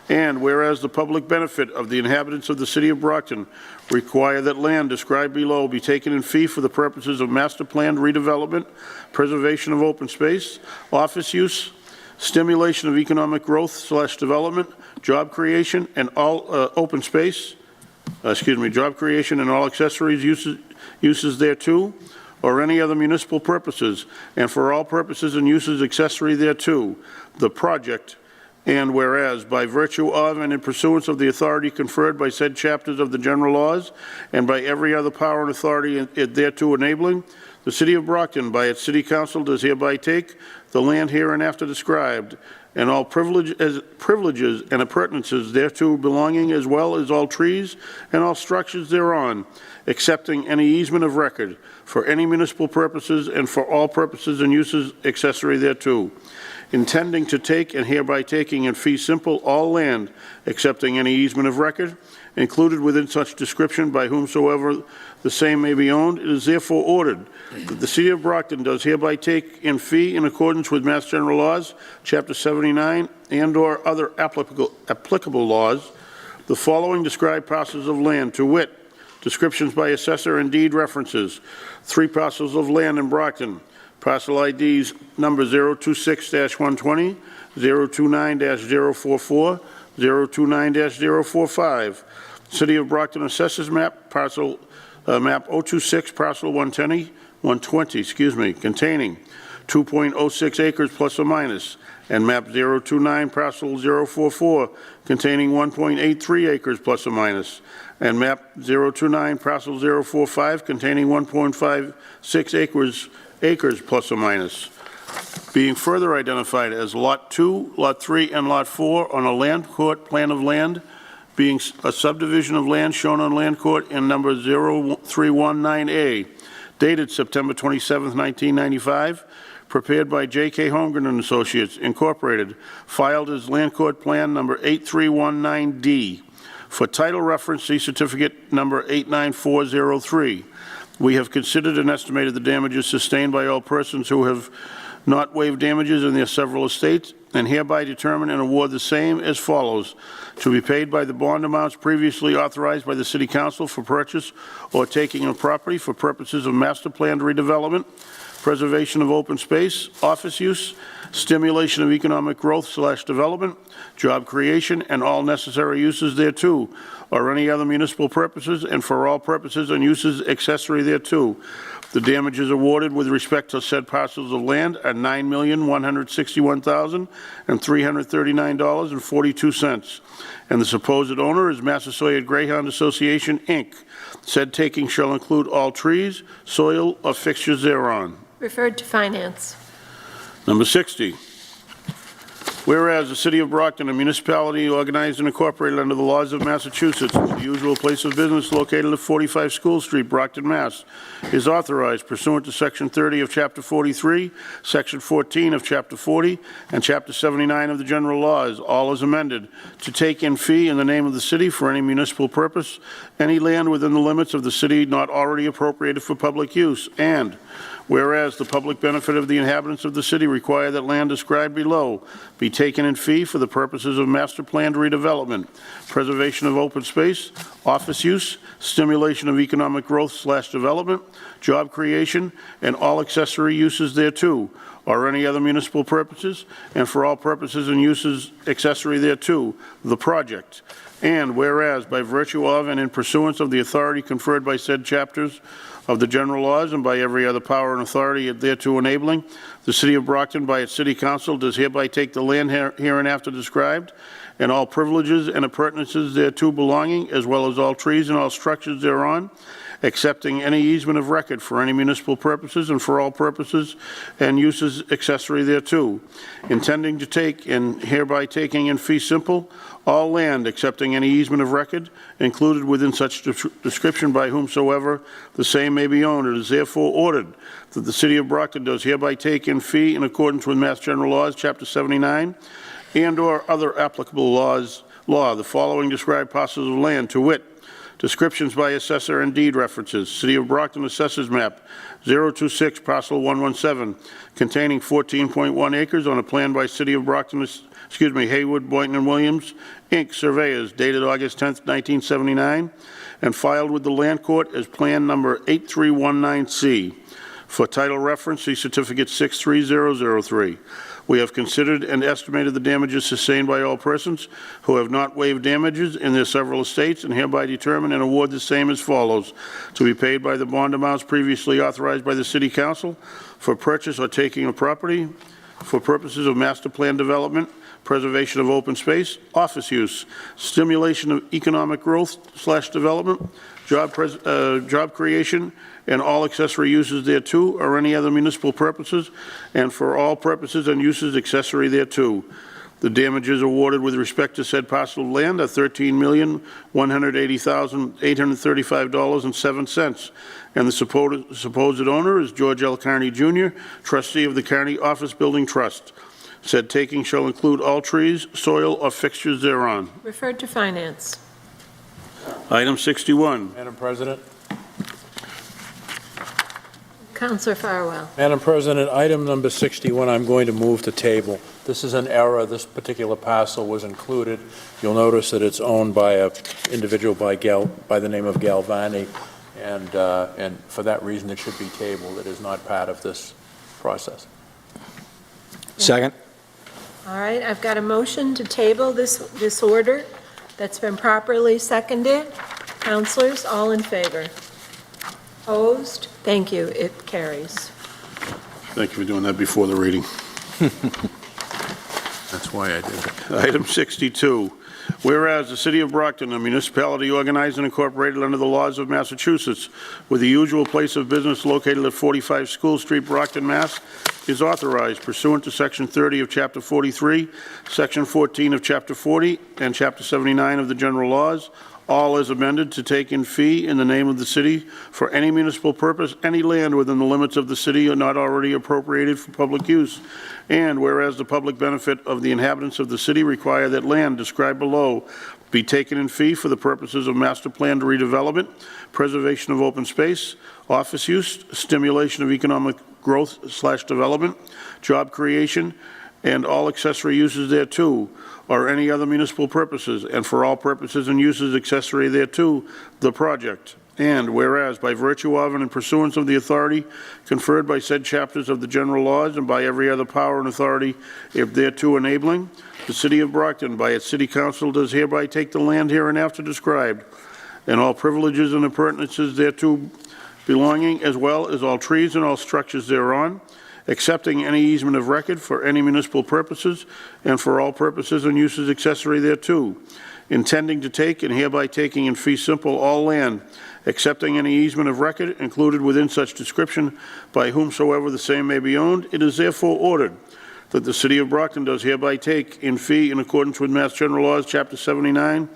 And whereas the public benefit of the inhabitants of the city of Brockton require that land described below be taken in fee for the purposes of master plan redevelopment, preservation of open space, office use, stimulation of economic growth / development, job creation, and all open space, job creation and all accessories uses thereto, or any other municipal purposes, and for all purposes and uses accessory thereto, the project. And whereas, by virtue of and in pursuance of the authority conferred by said chapters of the general laws, and by every other power and authority thereto enabling, the city of Brockton, by its city council, does hereby take the land hereinafter described, and all privileges and appurtenances thereto belonging, as well as all trees and all structures thereon, accepting any easement of record for any municipal purposes and for all purposes and uses accessory thereto, intending to take and hereby taking in fee simple all land, accepting any easement of record, included within such description by whomsoever the same may be owned. It is therefore ordered that the city of Brockton does hereby take in fee in accordance with Mass General Laws, Chapter 79, and/or other applicable laws, the following described parcels of land, to wit, descriptions by assessor and deed references, 3 parcels of land in Brockton, parcel IDs number 026-120, 029-044, 029-045. City of Brockton Assessors Map, parcel map 026, parcel 120, containing 2.06 acres plus or minus, and map 029, parcel 044, containing 1.83 acres plus or minus, and map 029, parcel 045, containing 1.56 acres plus or minus, being further identified as Lot 2, Lot 3, and Lot 4 on a land court plan of land, being a subdivision of land shown on land court in number 0319A, dated September 27, 1995, prepared by J.K. Holmgren and Associates, Incorporated, filed as land court plan number 8319D. For title reference, see certificate number 89403. We have considered and estimated the damages sustained by all persons who have not waived damages in their several estates, and hereby determine and award the same as follows: to be paid by the bond amounts previously authorized by the City Council for purchase or taking of property for purposes of master plan redevelopment, preservation of open space, office use, stimulation of economic growth / development, job creation, and all necessary uses thereto, or any other municipal purposes, and for all purposes and uses accessory thereto. The damages awarded with respect to said parcels of land are $9,161,339.42, and the supposed owner is Massasoit Greyhound Association, Inc. Said taking shall include all trees, soil, or fixtures thereon.
Referred to Finance.
Number 60. Whereas the City of Brockton, a municipality organized and incorporated under the laws of Massachusetts, the usual place of business located at 45 School Street, Brockton, Mass., is authorized pursuant to Section 30 of Chapter 43, Section 14 of Chapter 40, and Chapter 79 of the General Laws, all as amended, to take in fee in the name of the city for any municipal purpose, any land within the limits of the city not already appropriated for public use, and whereas the public benefit of the inhabitants of the city require that land described below be taken in fee for the purposes of master planned redevelopment, preservation of open space, office use, stimulation of economic growth / development, job creation, and all accessory uses thereto, or any other municipal purposes, and for all purposes and uses accessory thereto, the project. And whereas by virtue of and in pursuance of the authority conferred by said chapters of the general laws and by every other power and authority thereto enabling, the City of Brockton by its City Council does hereby take the land hereinafter described and all privileges and appurtenances thereto belonging, as well as all trees and all structures thereon, accepting any easement of record for any municipal purposes and for all purposes and uses accessory thereto, intending to take and hereby taking in fee simple all land accepting any easement of record included within such description by whomsoever the same may be owned. It is therefore ordered that the City of Brockton does hereby take in fee in accordance with Mass General Laws, Chapter 79, and/or other applicable law, the following described parcels of land, to wit, Descriptions by assessor and deed references. City of Brockton Assessors Map 026, Parcel 117, containing 14.1 acres on a plan by City of Brockton, Haywood, Boynton and Williams, Inc., surveyors, dated August 10, 1979, and filed with the Land Court as Plan Number 8319C. For title reference, see Certificate 63003. We have considered and estimated the damages sustained by all persons who have not waived damages in their several estates and hereby determine and award the same as follows: to be paid by the bond amounts previously authorized by the City Council for purchase or taking of property for purposes of master plan development, preservation of open space, office use, stimulation of economic growth / development, job creation, and all accessory uses thereto, or any other municipal purposes, and for all purposes and uses accessory thereto. The damages awarded with respect to said parcel of land are $13,180,835.07, and the supposed owner is George L. Carney, Jr., trustee of the Carney Office Building Trust. Said taking shall include all trees, soil, or fixtures thereon.
Referred to Finance.
Item 61.
Madam President?
Councilor Farwell.
Madam President, item number 61, I'm going to move to table. This is an error. This particular parcel was included. You'll notice that it's owned by an individual by the name of Galvani, and for that reason it should be tabled. It is not part of this process.
Second.
All right, I've got a motion to table this order that's been properly seconded. Councilors, all in favor? Opposed? Thank you. It carries.
Thank you for doing that before the reading.
That's why I did it.
Item 62. Whereas the City of Brockton, a municipality organized and incorporated under the laws of Massachusetts, with the usual place of business located at 45 School Street, Brockton, Mass., is authorized pursuant to Section 30 of Chapter 43, Section 14 of Chapter 40, and Chapter 79 of the General Laws, all as amended, to take in fee in the name of the city for any municipal purpose, any land within the limits of the city or not already appropriated for public use. And whereas the public benefit of the inhabitants of the city require that land described below be taken in fee for the purposes of master plan redevelopment, preservation of open space, office use, stimulation of economic growth / development, job creation, and all accessory uses thereto, or any other municipal purposes, and for all purposes and uses accessory thereto, the project. And whereas by virtue of and in pursuance of the authority conferred by said chapters of the general laws and by every other power and authority if thereto enabling, the City of Brockton by its City Council does hereby take the land hereinafter described, and all privileges and appurtenances thereto belonging, as well as all trees and all structures thereon, accepting any easement of record for any municipal purposes and for all purposes and uses accessory thereto, intending to take and hereby taking in fee simple all land, accepting any easement of record included within such description by whomsoever the same may be owned. It is therefore ordered that the City of Brockton does hereby take in fee in accordance with Mass General Laws, Chapter 79,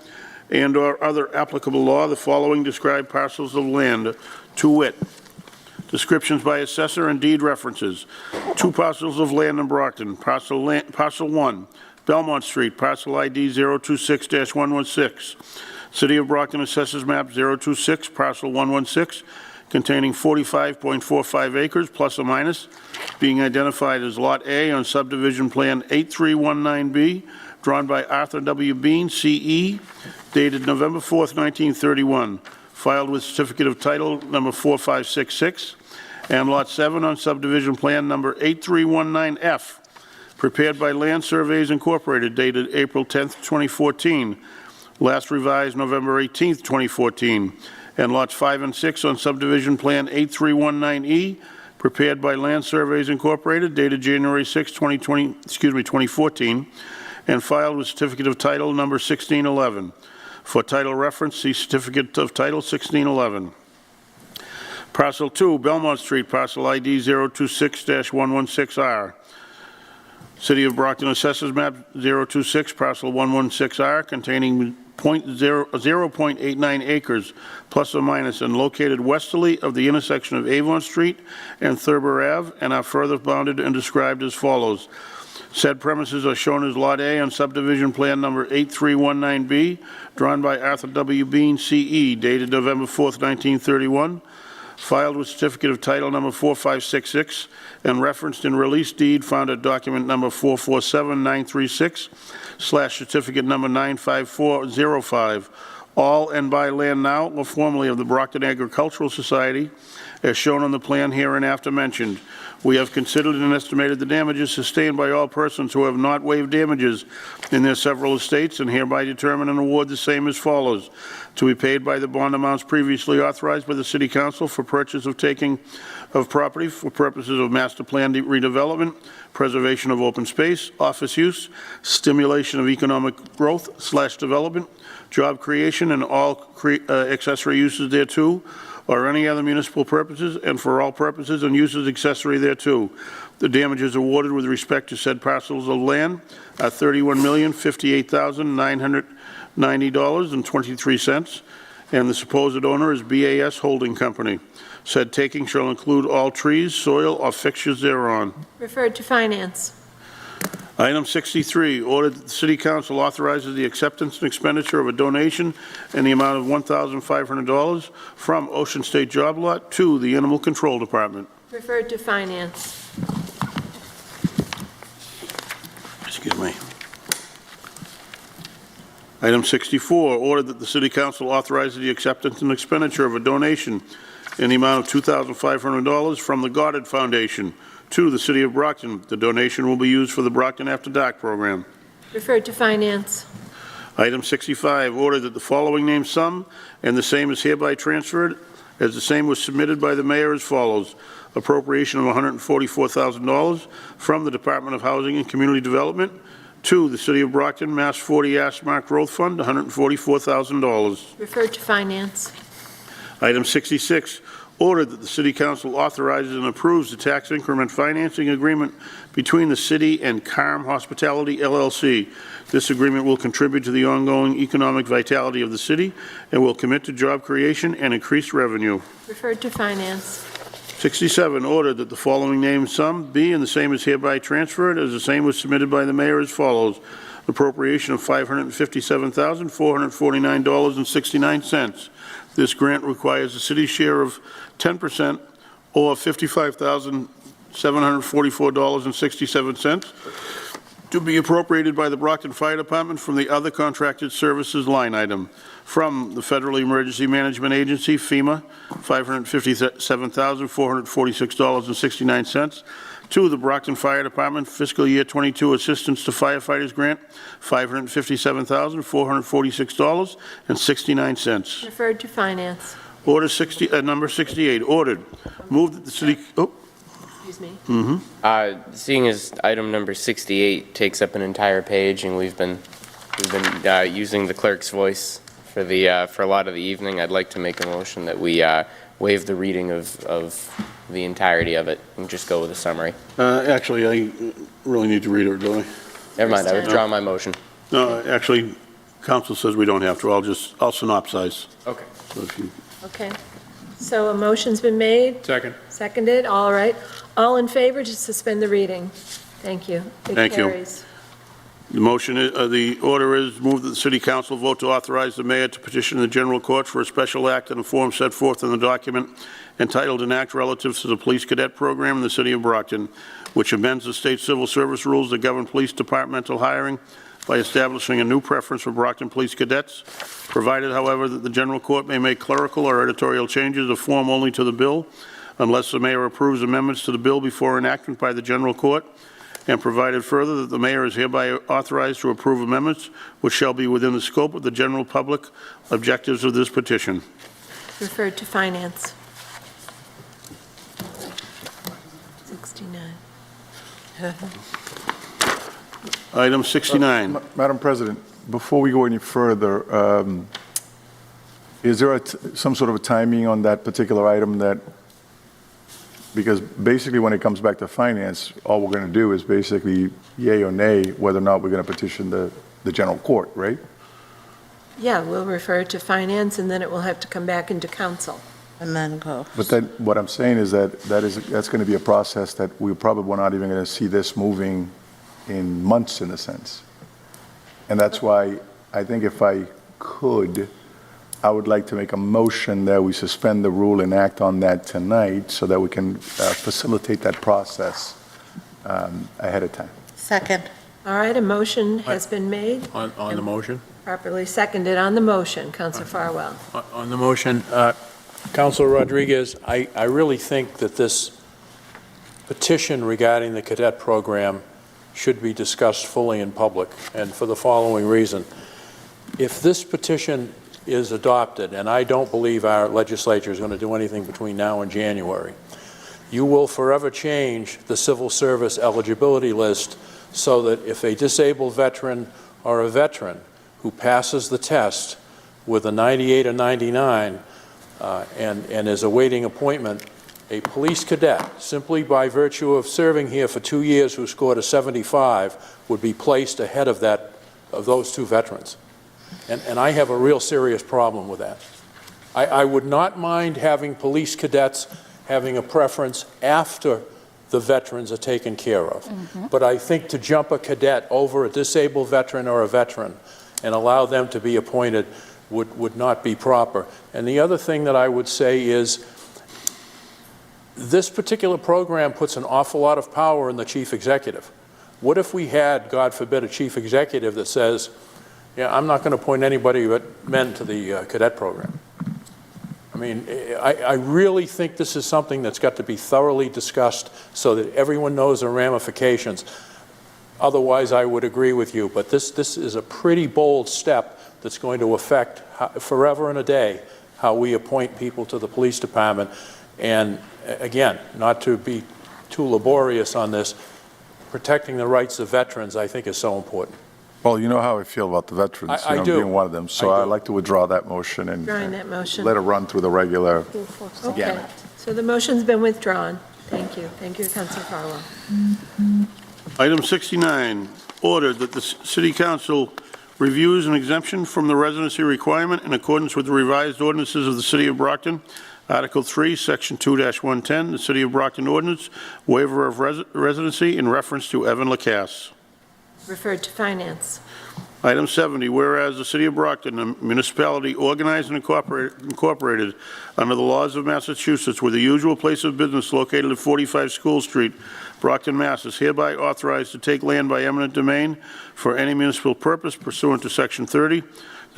and or other applicable law, the following described parcels of land, to wit: descriptions by assessor and deed references. 2 parcels of land in Brockton. Parcel 1, Belmont Street, parcel ID 026-116. City of Brockton Assessors Map 026, parcel 116, containing 45.45 acres plus or minus, being identified as Lot A on subdivision plan 8319B, drawn by Arthur W. Bean, CE, dated November 4th, 1931, filed with certificate of title number 4566, and Lot 7 on subdivision plan number 8319F, prepared by Land Surveys Incorporated, dated April 10th, 2014, last revised November 18th, 2014, and Lots 5 and 6 on subdivision plan 8319E, prepared by Land Surveys Incorporated, dated January 6, 2014, and filed with certificate of title number 1611. For title reference, see certificate of title 1611. Parcel 2, Belmont Street, parcel ID 026-116R. City of Brockton Assessors Map 026, parcel 116R, containing 0.89 acres plus or minus, and located westerly of the intersection of Avon Street and Thurber Ave, and are further bounded and described as follows: Said premises are shown as Lot A on subdivision plan number 8319B, drawn by Arthur W. Bean, C.E., dated November 4th, 1931, filed with certificate of title number 4566, and referenced in release deed found at document number 447936/certificate number 95405, all and by land now or formerly of the Brockton Agricultural Society, as shown on the plan hereinafter mentioned. We have considered and estimated the damages sustained by all persons who have not waived damages in their several estates, and hereby determine and award the same as follows: to be paid by the bond amounts previously authorized by the City Council for purchase of taking of property for purposes of master plan redevelopment, preservation of open space, office use, stimulation of economic growth/development, job creation, and all accessory uses thereto, or any other municipal purposes, and for all purposes and uses accessory thereto. The damages awarded with respect to said parcels of land are $31,058,990.23, and the supposed owner is BAS Holding Company. Said taking shall include all trees, soil, or fixtures thereon.
Referred to Finance.
Item 63, order that the City Council authorizes the acceptance and expenditure of a donation in the amount of $1,500 from Ocean State Job Lot to the Animal Control Department.
Referred to Finance.
Excuse me. Item 64, order that the City Council authorizes the acceptance and expenditure of a donation in the amount of $2,500 from the Goddard Foundation to the City of Brockton. The donation will be used for the Brockton After Dark program.
Referred to Finance.
Item 65, order that the following named sum and the same is hereby transferred as the same was submitted by the mayor as follows: appropriation of $144,000 from the Department of Housing and Community Development to the City of Brockton, Mass 40 Ashmark Growth Fund, $144,000.
Referred to Finance.
Item 66, order that the City Council authorizes and approves the tax increment financing agreement between the city and Carm Hospitality, LLC. This agreement will contribute to the ongoing economic vitality of the city and will commit to job creation and increased revenue.
Referred to Finance.
67, order that the following named sum be and the same is hereby transferred as the same was submitted by the mayor as follows: appropriation of $557,449.69. This grant requires the city's share of 10% or $55,744.67 to be appropriated by the Brockton Fire Department from the other contracted services line item. From the Federal Emergency Management Agency, FEMA, $557,446.69, to the Brockton Fire Department Fiscal Year 22 Assistance to Firefighters Grant, $557,446.69.
Referred to Finance.
Order number 68, ordered. Move that the city,
Excuse me.
Seeing as item number 68 takes up an entire page, and we've been using the clerk's voice for a lot of the evening, I'd like to make a motion that we waive the reading of the entirety of it and just go with a summary.
Actually, I really need to read it, don't I?
Never mind, I withdraw my motion.
No, actually, council says we don't have to. I'll synopsize.
Okay.
So if you,
Okay. So a motion's been made.
Second.
Seconded. All right. All in favor to suspend the reading? Thank you. It
Thank you.
carries.
the motion, the order is move that the City Council vote to authorize the mayor to petition the general court for a special act in a form set forth in the document entitled An Act Relative to the Police Cadet Program in the City of Brockton, which amends the state civil service rules that govern police departmental hiring by establishing a new preference for Brockton police cadets, provided, however, that the general court may make clerical or editorial changes of form only to the bill, unless the mayor approves amendments to the bill before enactment by the general court, and provided further that the mayor is hereby authorized to approve amendments which shall be within the scope of the general public objectives of this petition.
Referred to Finance. 69.
Item 69.
Madam President, before we go any further, is there some sort of a timing on that particular item that, because basically when it comes back to finance, all we're going to do is basically yay or nay whether or not we're going to petition the general court, right?
Yeah, we'll refer it to Finance, and then it will have to come back into council.
And then go.
But then what I'm saying is that's going to be a process that we probably not even going to see this moving in months, in a sense. And that's why I think if I could, I would like to make a motion that we suspend the rule and act on that tonight so that we can facilitate that process ahead of time.
Second.
All right, a motion has been made.
On the motion?
Properly seconded on the motion. Councilor Farwell.
On the motion, Councilor Rodriguez, I really think that this petition regarding the cadet program should be discussed fully in public, and for the following reason. If this petition is adopted, and I don't believe our legislature is going to do anything between now and January, you will forever change the civil service eligibility list so that if a disabled veteran or a veteran who passes the test with a 98 or 99 and is awaiting appointment, a police cadet, simply by virtue of serving here for 2 years who scored a 75, would be placed ahead of those two veterans. And I have a real serious problem with that. I would not mind having police cadets having a preference after the veterans are taken care of. But I think to jump a cadet over a disabled veteran or a veteran and allow them to be appointed would not be proper. And the other thing that I would say is this particular program puts an awful lot of power in the chief executive. What if we had, God forbid, a chief executive that says, yeah, I'm not going to appoint anybody but men to the cadet program? I mean, I really think this is something that's got to be thoroughly discussed so that everyone knows the ramifications. Otherwise, I would agree with you, but this is a pretty bold step that's going to affect forever and a day how we appoint people to the police department. And again, not to be too laborious on this, protecting the rights of veterans, I think, is so important.
Well, you know how I feel about the veterans,
I do.
being one of them. So I'd like to withdraw that motion and
Withdrawing that motion.
let it run through the regular
Okay,
gamut.
so the motion's been withdrawn. Thank you. Thank you, Councilor Farwell.
Item 69, ordered that the City Council reviews an exemption from the residency requirement in accordance with the revised ordinances of the City of Brockton, Article 3, Section 2-110, the City of Brockton Ordinance, waiver of residency in reference to Evan Lacasse.
Referred to Finance.
Item 70, whereas the City of Brockton, a municipality organized and incorporated under the laws of Massachusetts with the usual place of business located at 45 School Street, Brockton, Mass., is hereby authorized to take land by eminent domain for any municipal purpose pursuant to Section 30,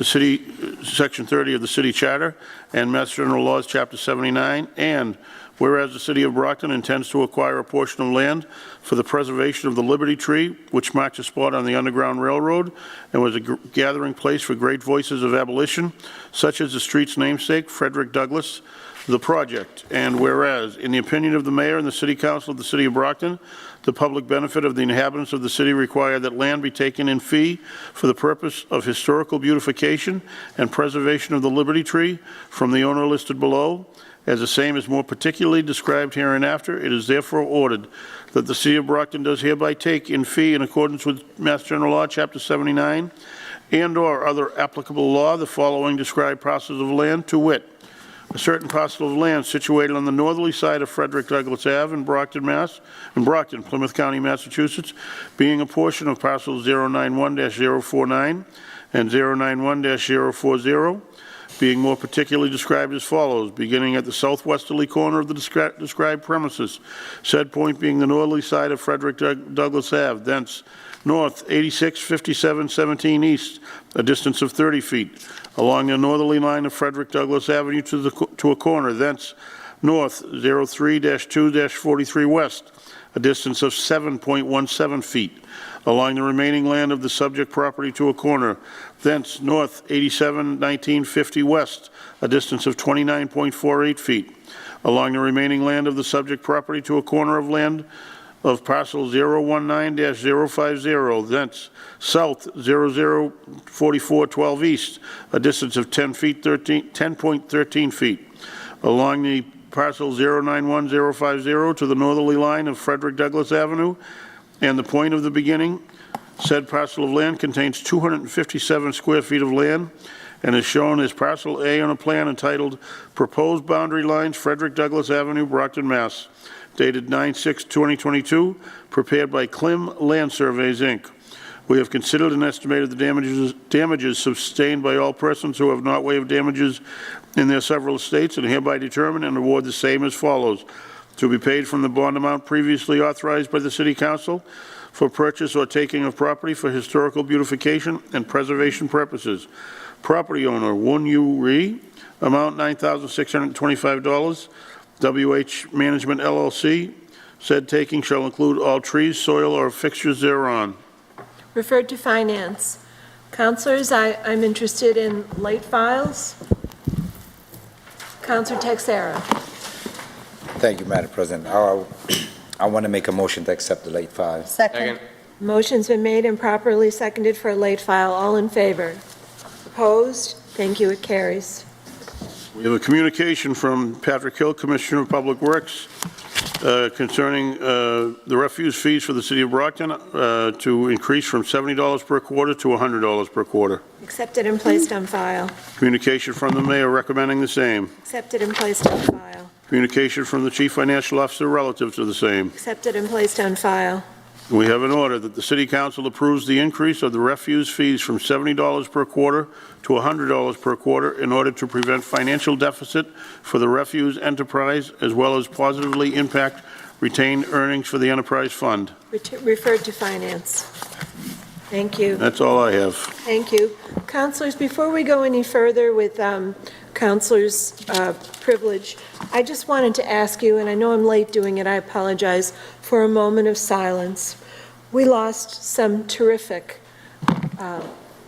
Section 30 of the City Charter and Mass General Laws, Chapter 79, and whereas the City of Brockton intends to acquire a portion of land for the preservation of the Liberty Tree, which marks a spot on the Underground Railroad and was a gathering place for great voices of abolition, such as the street's namesake, Frederick Douglass, the project. And whereas, in the opinion of the Mayor and the City Council of the City of Brockton, the public benefit of the inhabitants of the city require that land be taken in fee for the purpose of historical beautification and preservation of the Liberty Tree from the owner listed below. As the same is more particularly described hereinafter, it is therefore ordered that the City of Brockton does hereby take in fee in accordance with Mass General Law, Chapter 79, and/or other applicable law, the following described parcels of land, to wit, a certain parcel of land situated on the northerly side of Frederick Douglass Ave in Brockton, Plymouth County, Massachusetts, being a portion of parcels 091-049 and 091-040, being more particularly described as follows, beginning at the southwesterly corner of the described premises, said point being the northerly side of Frederick Douglass Ave, thence north 86, 57, 17 east, a distance of 30 feet, along the northerly line of Frederick Douglass Avenue to a corner, thence north 03-2-43 west, a distance of 7.17 feet, along the remaining land of the subject property to a corner, thence north 87, 1950 west, a distance of 29.48 feet, along the remaining land of the subject property to a corner of land of parcel 019-050, thence south 004412 east, a distance of 10.13 feet, along the parcel 091050 to the northerly line of Frederick Douglass Avenue, and the point of the beginning. Said parcel of land contains 257 square feet of land and is shown as parcel A on a plan entitled Proposed Boundary Lines, Frederick Douglass Avenue, Brockton, Mass. dated 9/6/2022, prepared by Klim Land Surveys, Inc. We have considered and estimated the damages sustained by all persons who have not waived damages in their several states, and hereby determine and award the same as follows: to be paid from the bond amount previously authorized by the City Council for purchase or taking of property for historical beautification and preservation purposes. Property owner, 1U Re, amount $9,625. WH Management LLC, said taking shall include all trees, soil, or fixtures thereon.
Referred to Finance. Councilors, I'm interested in late files. Councilor Texera.
Thank you, Madam President. I want to make a motion to accept the late files.
Second.
Motion's been made and properly seconded for a late file. All in favor? Opposed? Thank you. It carries.
We have a communication from Patrick Hill, Commissioner of Public Works, concerning the refuse fees for the City of Brockton to increase from $70 per quarter to $100 per quarter.
Accepted and placed on file.
Communication from the Mayor recommending the same.
Accepted and placed on file.
Communication from the Chief Financial Officer relative to the same.
Accepted and placed on file.
We have an order that the City Council approves the increase of the refuse fees from $70 per quarter to $100 per quarter in order to prevent financial deficit for the refuse enterprise, as well as positively impact retained earnings for the enterprise fund.
Referred to Finance. Thank you.
That's all I have.
Thank you. Councilors, before we go any further with Councilor's privilege, I just wanted to ask you, and I know I'm late doing it, I apologize, for a moment of silence. We lost some terrific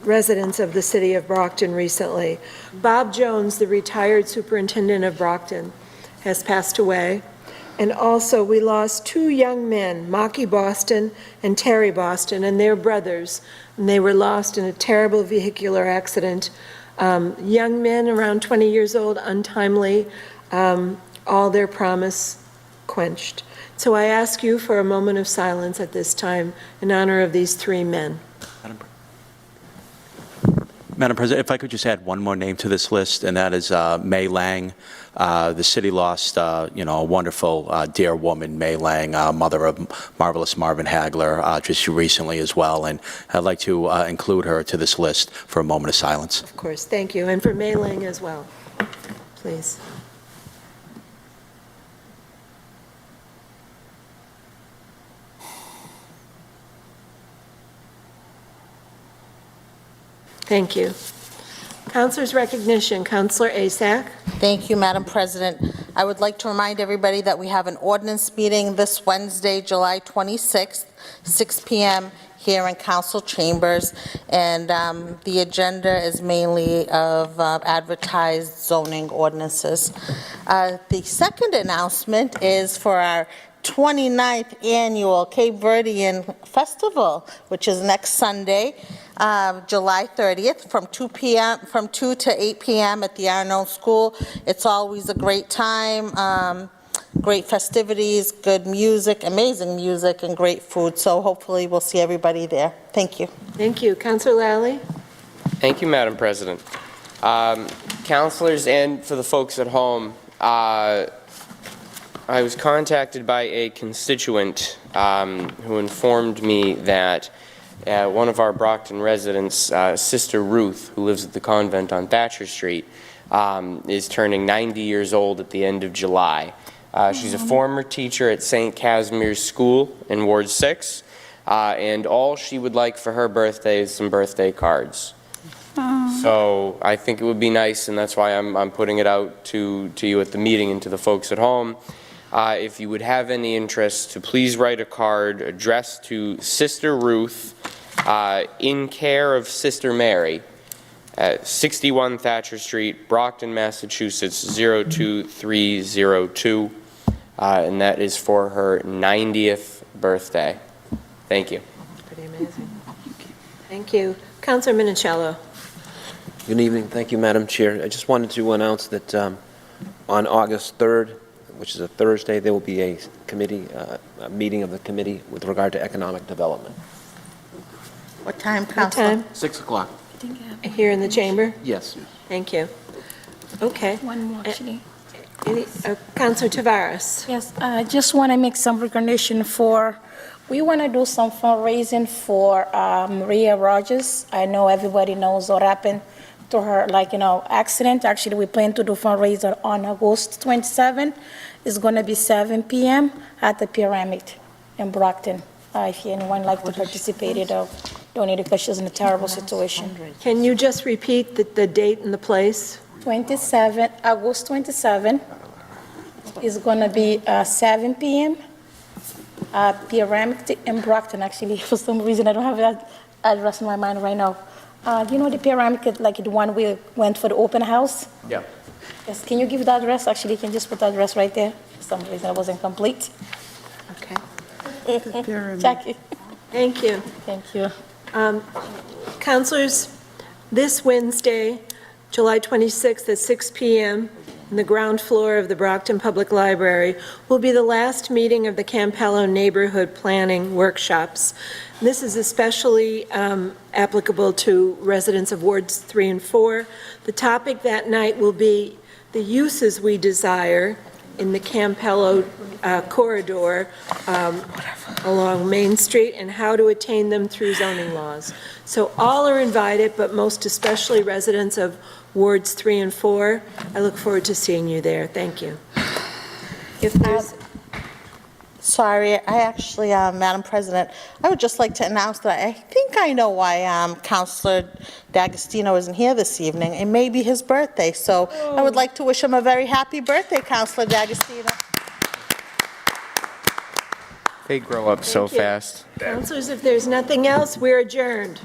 residents of the city of Brockton recently. Bob Jones, the retired superintendent of Brockton, has passed away. And also, we lost two young men, Maki Boston and Terry Boston, and they're brothers. And they were lost in a terrible vehicular accident. Young men around 20 years old, untimely, all their promise quenched. So I ask you for a moment of silence at this time in honor of these three men.
Madam President, if I could just add one more name to this list, and that is May Lang. The city lost, a wonderful, dear woman, May Lang, mother of marvelous Marvin Hagler, just recently as well, and I'd like to include her to this list for a moment of silence.
Of course, thank you. And for May Lang as well, please. Thank you. Councilor's recognition. Councilor Asak.
Thank you, Madam President. I would like to remind everybody that we have an ordinance meeting this Wednesday, July 26th, 6 p.m. here in council chambers, and the agenda is mainly of advertised zoning ordinances. The second announcement is for our 29th annual Cape Verdean Festival, which is next Sunday, July 30th, from 2 to 8 p.m. at the Arnold School. It's always a great time, great festivities, good music, amazing music, and great food. So hopefully we'll see everybody there. Thank you.
Thank you. Councilor Lally.
Thank you, Madam President. Councilors, and for the folks at home, I was contacted by a constituent who informed me that one of our Brockton residents, Sister Ruth, who lives at the convent on Thatcher Street, is turning 90 years old at the end of July. She's a former teacher at St. Casimir's School in Ward 6, and all she would like for her birthday is some birthday cards. So I think it would be nice, and that's why I'm putting it out to you at the meeting and to the folks at home. If you would have any interest, to please write a card addressed to Sister Ruth in care of Sister Mary at 61 Thatcher Street, Brockton, Massachusetts, 02302, and that is for her 90th birthday. Thank you.
Pretty amazing. Thank you. Councilor Minichiello.
Good evening. Thank you, Madam Chair. I just wanted to announce that on August 3rd, which is a Thursday, there will be a committee, a meeting of the committee with regard to economic development.
What time,
What
Councilor?
time?
6 o'clock.
Here in the chamber?
Yes.
Thank you. Okay.
One more, actually.
Councilor Tavares?
Yes, I just want to make some recognition for, we want to do some fundraising for Maria Rogers. I know everybody knows what happened to her, accident. Actually, we plan to do fundraiser on August 27. It's going to be 7 p.m. at the Pyramid in Brockton. If anyone like to participate or donate, because she's in a terrible situation.
Can you just repeat the date and the place?
August 27 is going to be 7 p.m. Pyramid in Brockton. Actually, for some reason, I don't have that address in my mind right now. You know the Pyramid, like the one we went for the open house?
Yeah.
Yes, can you give the address? Actually, you can just put the address right there. For some reason, it wasn't complete.
Okay.
Jackie.
Thank you.
Thank you.
Councilors, this Wednesday, July 26th at 6 p.m. in the ground floor of the Brockton Public Library will be the last meeting of the Campello Neighborhood Planning Workshops. This is especially applicable to residents of Wards 3 and 4. The topic that night will be the uses we desire in the Campello corridor along Main Street and how to attain them through zoning laws. So all are invited, but most especially residents of Wards 3 and 4. I look forward to seeing you there. Thank you. If there's
Sorry, I actually, Madam President, I would just like to announce that I think I know why Councilor D'Agostino isn't here this evening. It may be his birthday, so I would like to wish him a very happy birthday, Councilor D'Agostino.
They grow up so
Thank you.
fast.
Councilors, if there's nothing else, we're adjourned.